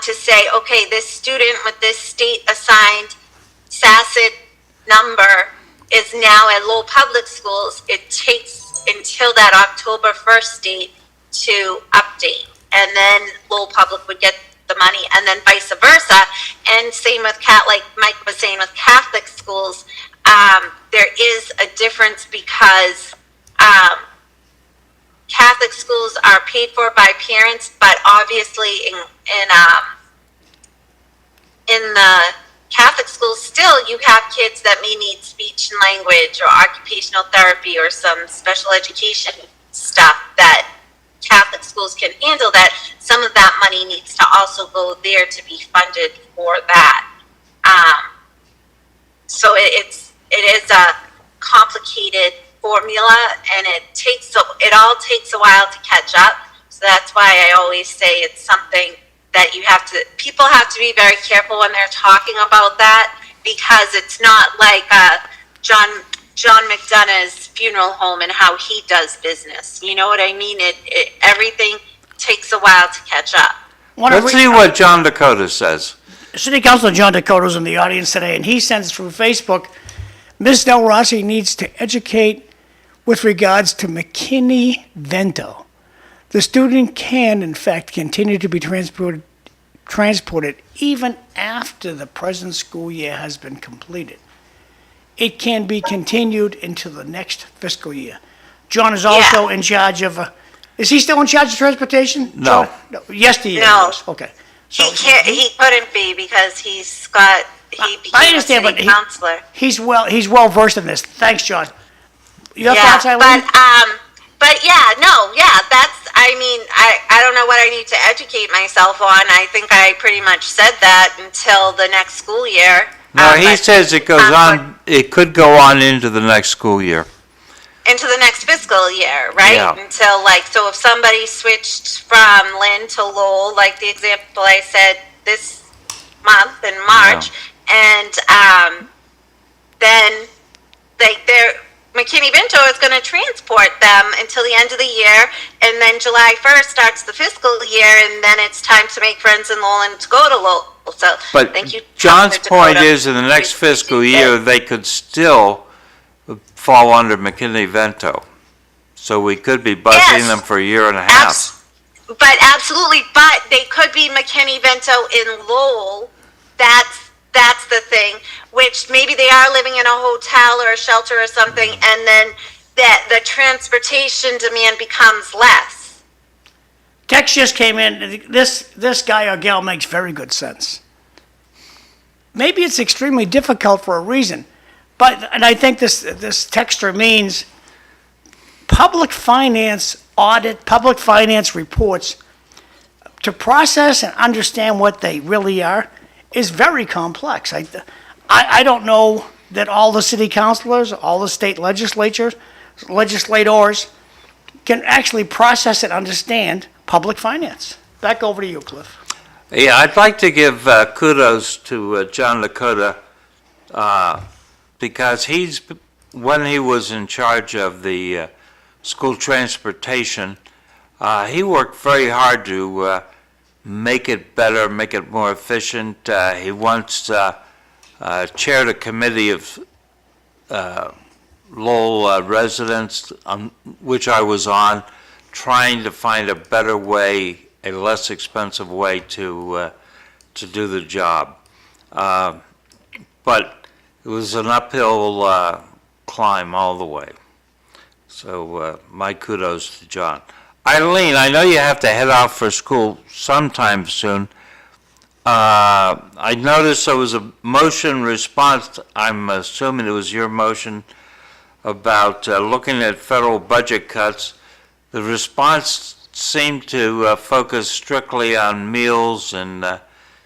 to say, okay, this student with this state assigned SACIT number is now at Lowell Public Schools. It takes until that October 1st date to update. And then Lowell Public would get the money, and then vice versa. And same with like Mike was saying with Catholic schools, there is a difference because Catholic schools are paid for by parents, but obviously in the Catholic schools, still you have kids that may need speech and language or occupational therapy or some special education stuff that Catholic schools can handle. That some of that money needs to also go there to be funded for that. So it is a complicated formula, and it all takes a while to catch up. So that's why I always say it's something that people have to be very careful when they're talking about that, because it's not like John McDonough's funeral home and how he does business. You know what I mean? Everything takes a while to catch up. Let's see what John Dakota says. City Councilor John Dakota's in the audience today, and he sends through Facebook, Ms. DelRossi needs to educate with regards to McKinney-Vento. The student can, in fact, continue to be transported even after the present school year has been completed. It can be continued into the next fiscal year. John is also in charge of, is he still in charge of transportation? No. John? No. Yes, he is. No. Okay. He can't. He couldn't be because he became I understand, a city but councilor. he's well versed in this. Thanks, John. Your Yeah, thoughts, Eileen? but But yeah, no, yeah, I mean, I don't know what I need to educate myself on. I think I pretty much said that until the next school year. No, he But, says it goes on, it could go on into the next school year. into the next fiscal year, right? Yeah. Until so if somebody switched from Lynn to Lowell, like the example I said this month in March, and then they're McKinney-Vento is going to transport them until the end of the year, and then July 1st starts the fiscal year, and then it's time to make friends in Lowell and to go to Lowell. So, But thank you. John's Dr. point Dakota. is, in the next fiscal year, they could still fall under McKinney-Vento. So we could be busing Yes. them for a year and a half. But they could be McKinney-Vento in Lowell. That's the thing, which maybe they are living in a hotel or a shelter or something, and then the transportation demand becomes less. Text just came in. This guy or gal makes very good sense. Maybe it's extremely difficult for a reason, and I think this texter means public finance audit, public finance reports, to process and understand what they really are is very complex. I don't know that all the city councilors, all the state legislators can actually process and understand public finance. Back over to you, Cliff. Yeah, I'd like to give kudos to John Dakota because when he was in charge of the school transportation, he worked very hard to make it better, make it more efficient. He once chaired a committee of Lowell residents, which I was on, trying to find a better way, a less expensive way to do the job. But it was an uphill climb all the way. So my kudos to John. Eileen, I know you have to head out for school sometime soon. I noticed there was a motion response, I'm assuming it was your motion, about looking at federal budget cuts. The response seemed to focus strictly on meals and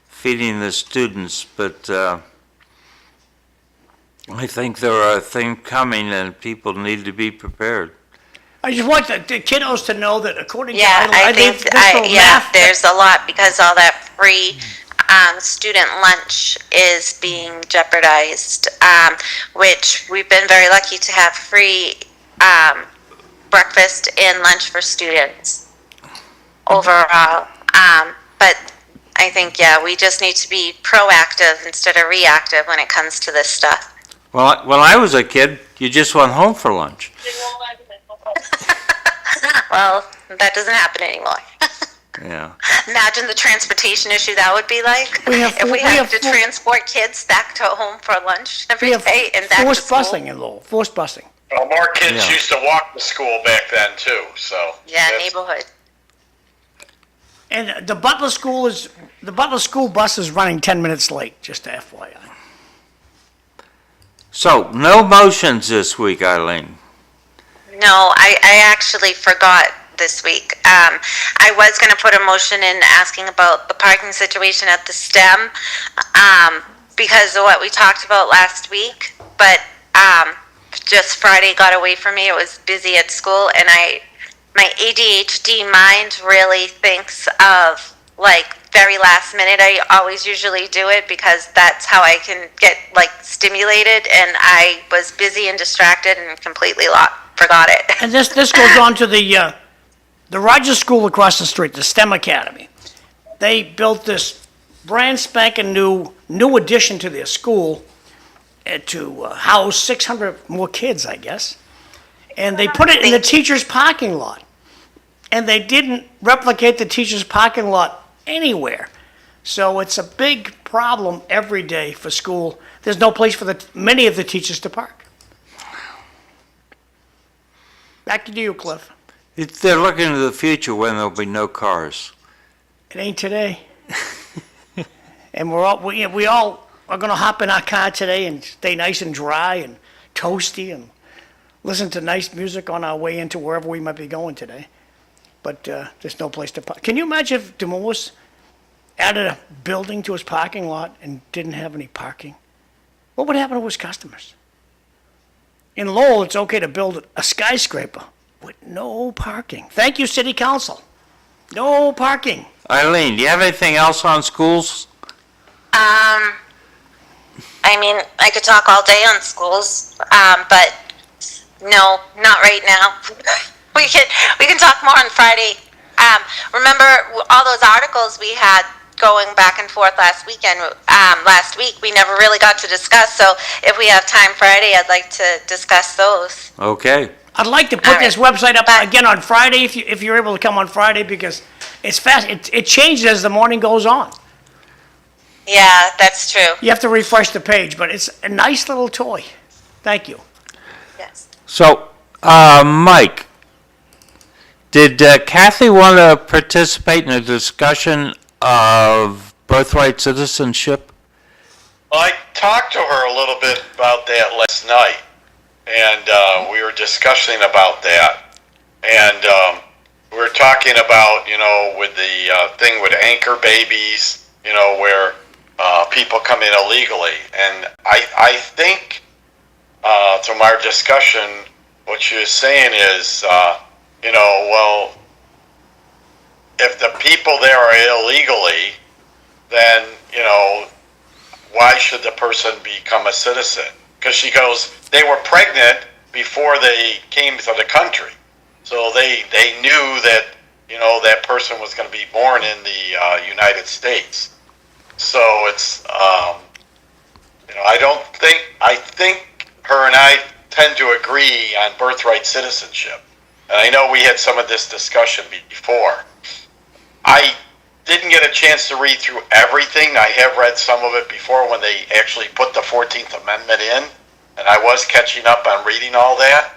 feeding the students, but I think there are things coming and people need to be prepared. I just want the kiddos to know that according Yeah, to I think, math, there's a lot because all that free student lunch is being jeopardized, which we've been very lucky to have free breakfast and lunch for students overall. But I think, we just need to be proactive instead of reactive when it comes to this stuff. Well, when I was a kid, you just went home for lunch. Well, that doesn't happen anymore. Yeah. Imagine the transportation issue that would be like. If we have to transport kids back to home for lunch every day and back to forced school. busing in Lowell, forced busing. Well, more kids Yeah. used to walk to school back then too, so. Yeah, that's- neighborhood. And the Butler school bus is running 10 minutes late, just FYI. So, no motions this week, Eileen. No, I actually forgot this week. I was going to put a motion in asking about the parking situation at the STEM because of what we talked about last week, but just Friday got away from me. It was busy at school, and my ADHD mind really thinks of like very last minute. I always usually do it because that's how I can get like stimulated, and I was busy and distracted and completely forgot it. And this goes on to the Rogers School across the street, the STEM Academy. They built this brand spanking new addition to their school to house 600 more kids, I guess. And they put it in the teacher's parking lot. And they didn't replicate the teacher's parking lot anywhere. So it's a big problem every day for school. There's no place for many of the teachers to park. Back to you, Cliff. They're looking to the future when there'll be no cars. It ain't today. And we all are gonna hop in our car today and stay nice and dry and toasty and listen to nice music on our way into wherever we might be going today. But there's no place to park. Can you imagine if Des Moines added a building to his parking lot and didn't have any parking? What would happen to his customers? In Lowell, it's okay to build a skyscraper with no parking. Thank you, City Council. No parking. Eileen, do you have anything else on schools? I mean, I could talk all day on schools, but no, not right now. we can talk more on Friday. Remember all those articles we had going back and forth last week? We never really got to discuss. So if we have time Friday, I'd like to discuss those. Okay. I'd like to put All this right. website up again on Friday if you're able to come on Friday, because it's fast. It changes as the morning goes on. Yeah, that's true. You have to refresh the page, but it's a nice little toy. Thank you. Yes. So, Mike, did Kathy want to participate in a discussion of birthright citizenship? Well, I talked to her a little bit about that last night, and we were discussing about that. And we were talking about, with the thing with anchor babies, where people come in illegally. And I think from our discussion, what she was saying is, well, if the people there are illegally, then, why should the person become a citizen? Because she goes, they were pregnant before they came to the country. So they knew that, that person was going to be born in the United States. So it's, I think her and I tend to agree on birthright citizenship. And I know we had some of this discussion before. I didn't get a chance to read through everything. I have read some of it before when they actually put the 14th Amendment in, and I was catching up on reading all that.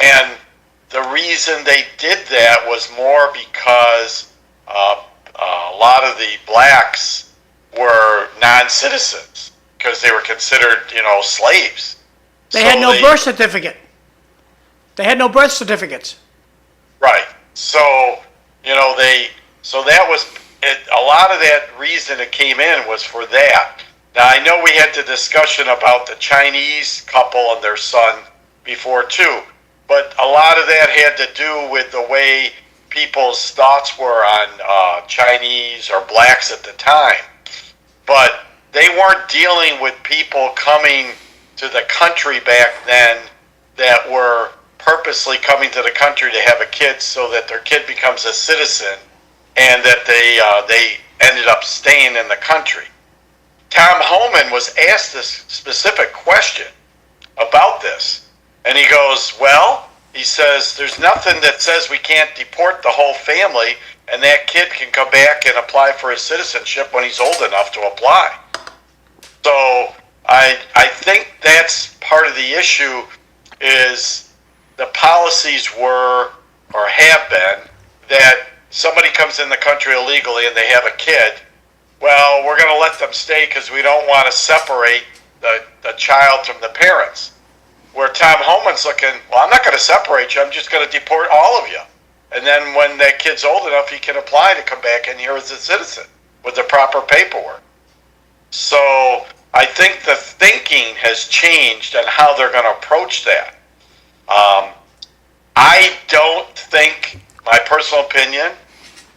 And the reason they did that was more because a lot of the blacks were non-citizens because they were considered, slaves. They had no birth certificate. They had no birth certificates. Right. So, so that was, a lot of that reason it came in was for that. Now, I know we had the discussion about the Chinese couple and their son before too, but a lot of that had to do with the way people's thoughts were on Chinese or blacks at the time. But they weren't dealing with people coming to the country back then that were purposely coming to the country to have a kid so that their kid becomes a citizen and that they ended up staying in the country. Tom Homan was asked this specific question about this. And he goes, well, he says, there's nothing that says we can't deport the whole family and that kid can come back and apply for his citizenship when he's old enough to apply. So I think that's part of the issue is the policies were or have been that somebody comes in the country illegally and they have a kid, well, we're going to let them stay because we don't want to separate the child from the parents. Where Tom Homan's looking, well, I'm not going to separate you, I'm just going to deport all of you. And then when that kid's old enough, he can apply to come back in here as a citizen with the proper paperwork. So I think the thinking has changed on how they're going to approach that. I don't think, my personal opinion,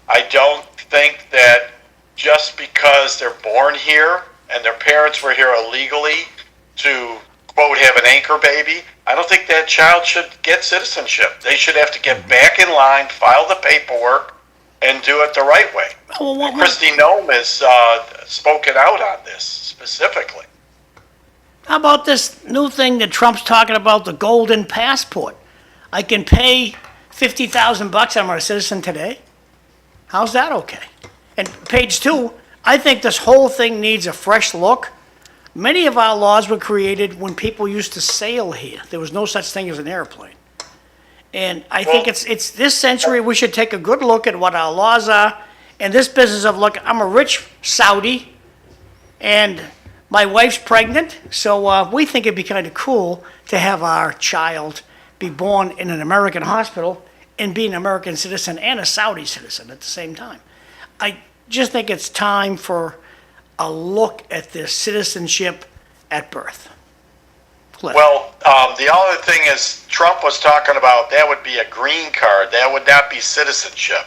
I don't think that just because they're born here and their parents were here illegally to, quote, have an anchor baby, I don't think that child should get citizenship. They should have to get back in line, file the paperwork, and do it the right way. Well, Christy Nome has spoken out on this specifically. how about this new thing that Trump's talking about, the golden passport? I can pay $50,000, I'm a citizen today. How's that okay? And page 2, I think this whole thing needs a fresh look. Many of our laws were created when people used to sail here. There was no such thing as an airplane. And I think it's this century we should take a good look at what our laws are. And this business of, look, I'm a rich Saudi and my wife's pregnant, so we think it'd be kind of cool to have our child be born in an American hospital and be an American citizen and a Saudi citizen at the same time. I just think it's time for a look at this citizenship at birth. Cliff. Well, the other thing is Trump was talking about that would be a green card. That would not be citizenship.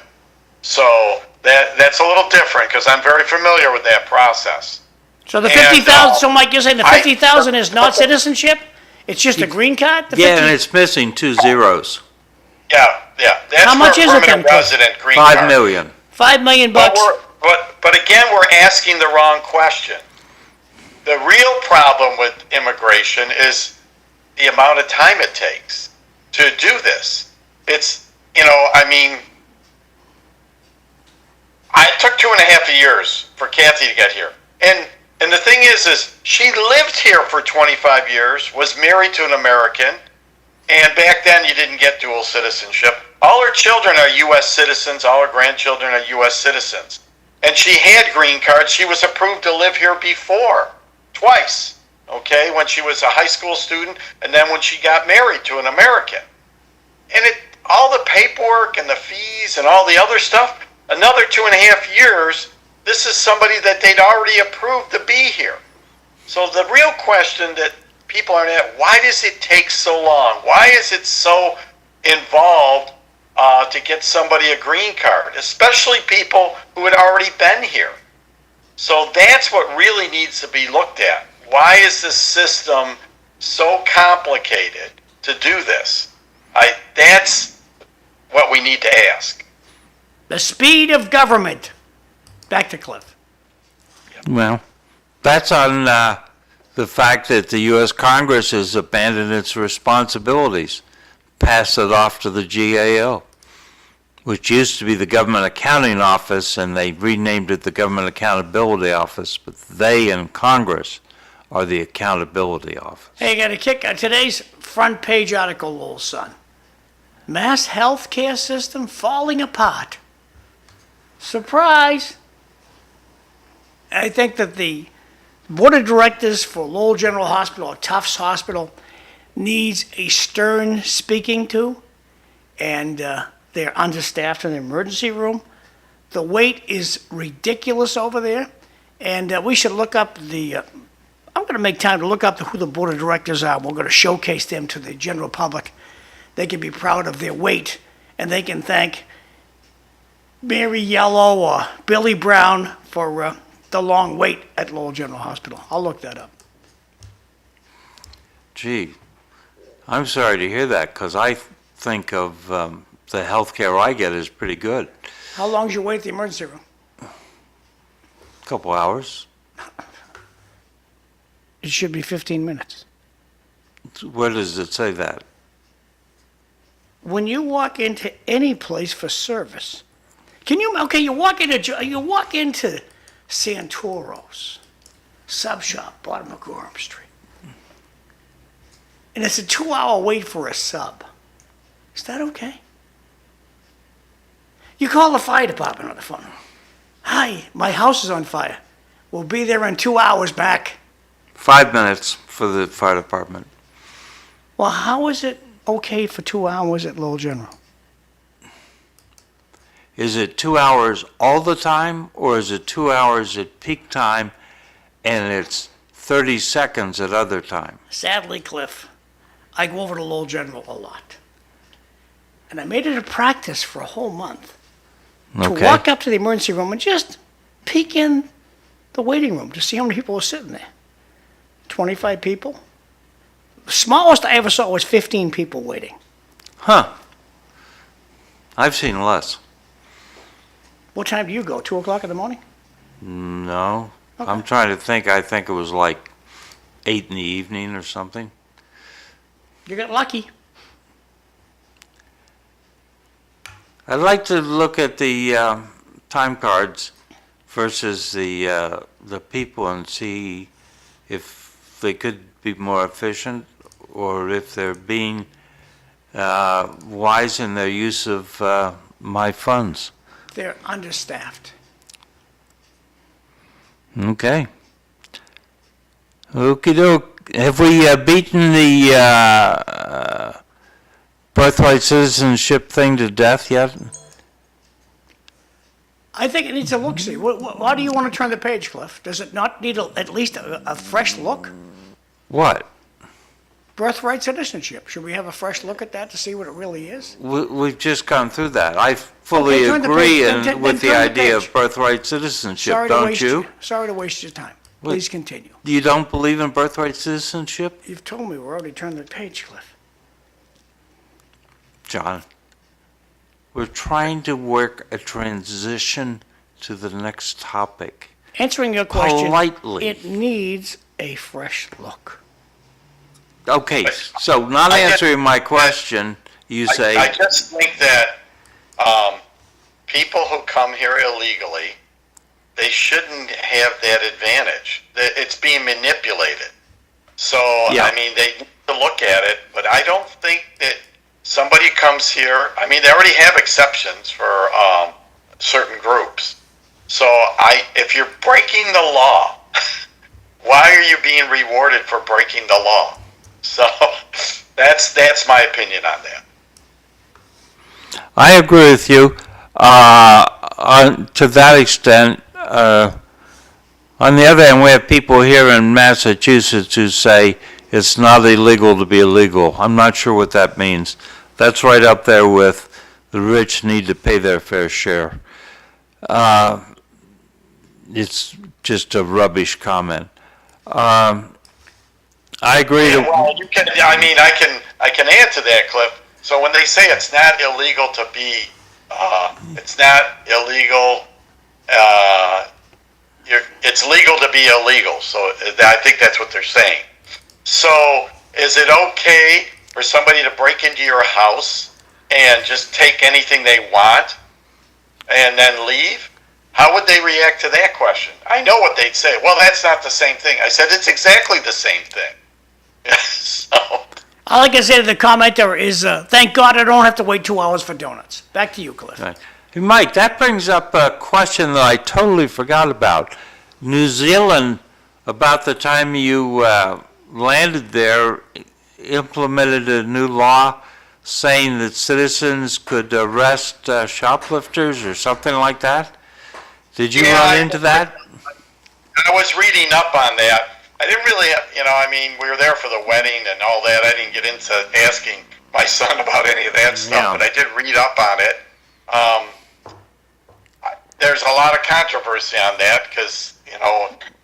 So that's a little different because I'm very familiar with that process. So the And, 50,000, so Mike, you're saying the I- 50,000 is not citizenship? It's just a green card? The Yeah, 50 and it's missing 2 zeros. Yeah. That's How much for a is it permanent then? resident green 5 card. million. $5 million But, bucks. but again, we're asking the wrong question. The real problem with immigration is the amount of time it takes to do this. It's, I mean, it took 2.5 years for Kathy to get here. And the thing is she lived here for 25 years, was married to an American, and back then you didn't get dual citizenship. All her children are U.S. citizens. All her grandchildren are U.S. citizens. And she had green cards. She was approved to live here before, twice, okay, when she was a high school student and then when she got married to an American. And all the paperwork and the fees and all the other stuff, another 2.5 years, this is somebody that they'd already approved to be here. So the real question that people are at, why does it take so long? Why is it so involved to get somebody a green card, especially people who had already been here? So that's what really needs to be looked at. Why is this system so complicated to do this? That's what we need to ask. The speed of government. Back to Cliff. Well, that's on the fact that the U.S. Congress has abandoned its responsibilities, passed it off to the GAO, which used to be the Government Accounting Office, and they renamed it the Government Accountability Office, but they in Congress are the Accountability Office. Hey, I got a kick on today's front page article, Lowell Sun. Mass health care system falling apart. Surprise! I think that the board of directors for Lowell General Hospital or Tufts Hospital needs a stern speaking to, and they're understaffed in the emergency room. The wait is ridiculous over there, and we should look up I'm going to make time to look up who the board of directors are. We're going to showcase them to the general public. They can be proud of their wait, and they can thank Mary Yellow or Billy Brown for the long wait at Lowell General Hospital. I'll look that up. Gee, I'm sorry to hear that, because I think of the health care I get is pretty good. How long's your wait at the emergency room? A couple hours. It should be 15 minutes. Where does it say that? When you walk into any place for service, you walk into Santoro's sub shop, bottom of Gorham Street, and it's a 2-hour wait for a sub. Is that okay? You call the fire department on the phone. Hi, my house is on fire. We'll be there in 2 hours back. 5 minutes for the fire department. Well, how is it okay for 2 hours at Lowell General? Is it 2 hours all the time, or is it 2 hours at peak time and it's 30 seconds at other time? Sadly, Cliff, I go over to Lowell General a lot. And I made it a practice for a whole month to Okay. walk up to the emergency room and just peek in the waiting room to see how many people were sitting there. 25 people. The smallest I ever saw was 15 people waiting. Huh. I've seen less. What time do you go? 2 o'clock in the morning? No. Okay. I'm trying to think. I think it was like 8 in the evening or something. You got lucky. I'd like to look at the time cards versus the people and see if they could be more efficient, or if they're being wise in their use of my funds. They're understaffed. Okay. Okey doke. Have we beaten the birthright citizenship thing to death yet? I think it needs a look-see. Why do you want to turn the page, Cliff? Does it not need at least a fresh look? What? Birthright citizenship. Should we have a fresh look at that to see what it really is? We've just gone through that. I fully Okay, turn the agree page. Then with the turn the idea page. of birthright citizenship, don't you? Sorry to waste your time. Please continue. You don't believe in birthright citizenship, You've told me we're already turned the page, Cliff. John? We're trying to work a transition to the next topic. Answering your question, Politely. it needs a fresh look. Okay, so not I get- answering my question, you say, I just think that people who come here illegally, they shouldn't have that advantage. It's being manipulated. So, Yeah. I mean, they need to look at it, but I don't think that somebody comes here, I mean, they already have exceptions for certain groups. So, if you're breaking the law, why are you being rewarded for breaking the law? So, that's my opinion on that. I agree with you to that extent. On the other hand, we have people here in Massachusetts who say it's not illegal to be illegal. I'm not sure what that means. That's right up there with the rich need to pay their fair share. It's just a rubbish comment. I agree. Well, you can. I mean, I can add to that, Cliff. So when they say it's not illegal to be, it's not illegal. It's legal to be illegal. So I think that's what they're saying. So is it okay for somebody to break into your house and just take anything they want and then leave? How would they react to that question? I know what they'd say. Well, that's not the same thing. I said it's exactly the same thing. So, All I can say to the commenter is, thank God I don't have to wait 2 hours for donuts. Back to you, Cliff. Right. Hey, Mike, that brings up a question that I totally forgot about. New Zealand, about the time you landed there, implemented a new law saying that citizens could arrest shoplifters or something like that. Did you Yeah, run into that? I was reading up on that. I didn't really, I mean, we were there for the wedding and all that. I didn't get into asking my son about any of that stuff, Yeah. but I did read up on it. There's a lot of controversy on that because,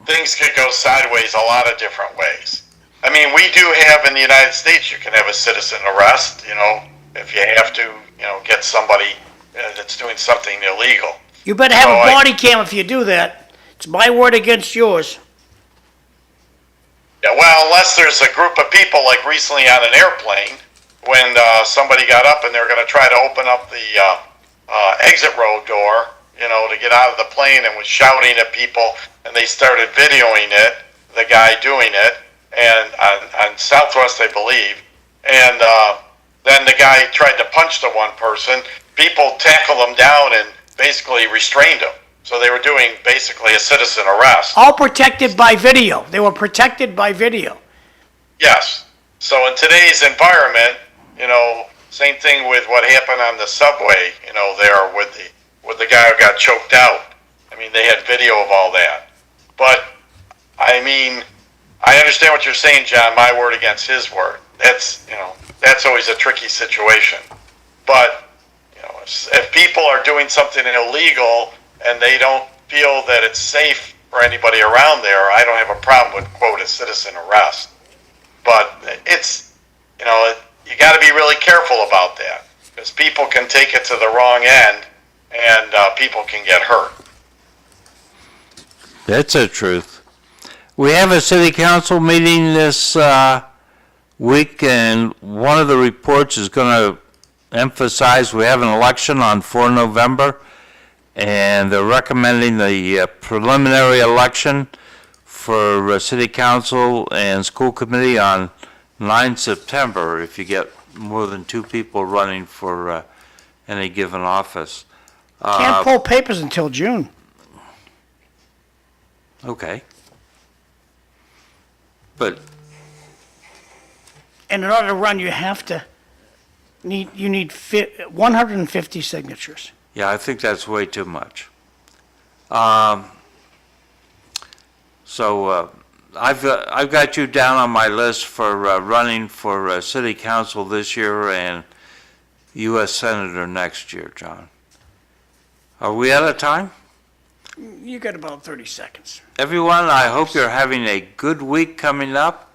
things could go sideways a lot of different ways. I mean, we do have in the United States, you can have a citizen arrest, if you have to, get somebody that's doing something illegal. You better have So a body cam if you do that. It's my word against yours. Yeah, well, unless there's a group of people, like recently on an airplane, when somebody got up and they were going to try to open up the exit row door, to get out of the plane and was shouting at people, and they started videoing it, the guy doing it, and on Southwest, I believe, and then the guy tried to punch the one person. People tackled him down and basically restrained him. So they were doing basically a citizen arrest. All protected by video. They were protected by video. Yes. So in today's environment, same thing with what happened on the subway, there with the guy who got choked out. I mean, they had video of all that. But, I mean, I understand what you're saying, John, my word against his word. That's always a tricky situation. But, if people are doing something illegal and they don't feel that it's safe for anybody around there, I don't have a problem with, quote, a citizen arrest. But it's, you got to be really careful about that because people can take it to the wrong end and people can get hurt. That's the truth. We have a city council meeting this week, and one of the reports is going to emphasize we have an election on 4 November, and they're recommending the preliminary election for city council and school committee on 9 September if you get more than 2 people running for any given office. Can't pull papers until June. Okay. But And in order to run, you have to You need 150 signatures. Yeah, I think that's way too much. I've got you down on my list for running for city council this year and U.S. Senator next year, John. Are we out of time? You got about 30 seconds. Everyone, I hope you're having a good week coming up.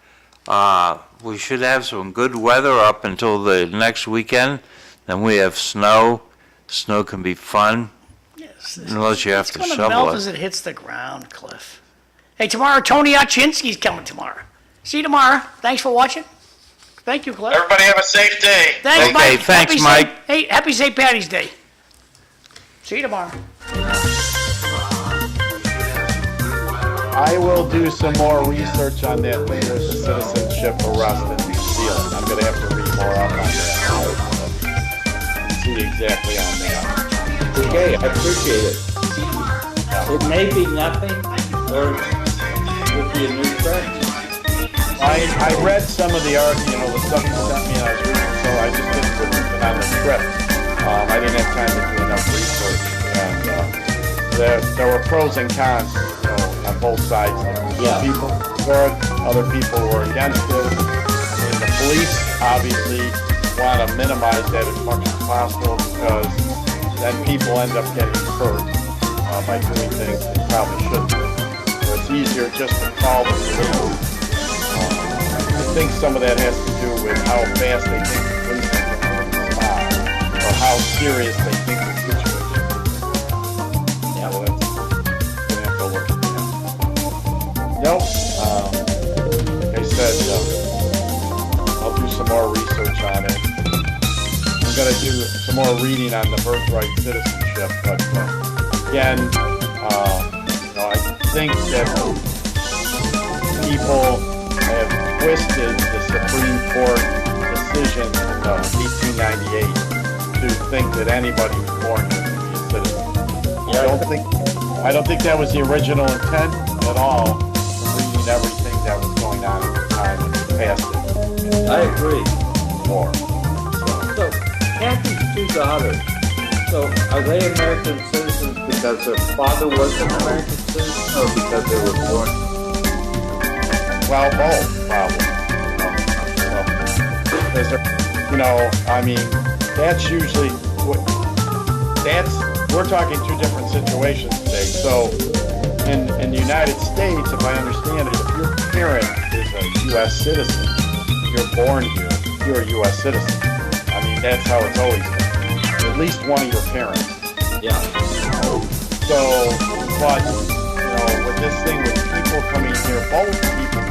We should have some good weather up until the next weekend. Then we have snow. Snow can be fun, Yes. unless you have to It's going to shovel melt it. as it hits the ground, Cliff. Hey, tomorrow, Tony Oczynski's coming tomorrow. See you tomorrow. Thanks for watching. Thank you, Cliff. Everybody have a safe day. Thanks, Okay, Mike. thanks, Happy Mike. Hey, happy St. Patty's Day. See you tomorrow. I will do some more research on that later, the citizenship arrest in New Zealand. I'm gonna have to read more up on that. See exactly on that. Okay, I appreciate it. It may be nothing, or it would be a new trend. I read some of the the stuff you sent me and I was reading, so I just didn't put it on the trip. I didn't have time to do enough research, and there were pros and cons, on both sides. Yeah. Some people for it, other people were against it. And the police obviously want to minimize that as much as possible because then people end up getting hurt by doing things they probably shouldn't do. So it's easier just to call the police. I think some of that has to do with how fast they think the police are going to respond, or how serious they think the situation is. Yeah. So that's gonna have to look at that. Nope. Like I said, I'll do some more research on it. I'm gonna do some more reading on the birthright citizenship, but again, I think that people have twisted the Supreme Court decision in 1898 to think that anybody who's born here can be a citizen. I don't think that was the original intent at all, from reading everything that was going on at the time when they passed it. I agree. More. So, Kathy's two daughters, so are they American citizens because their father was an American citizen, or because they were born? Well, both, probably. That's usually we're talking two different situations today. So, in the United States, if I understand it, if your parent is a U.S. citizen, you're born here, you're a U.S. citizen. That's how it's always been. At least one of your parents. Yeah. So, but, with this thing with people coming here, both people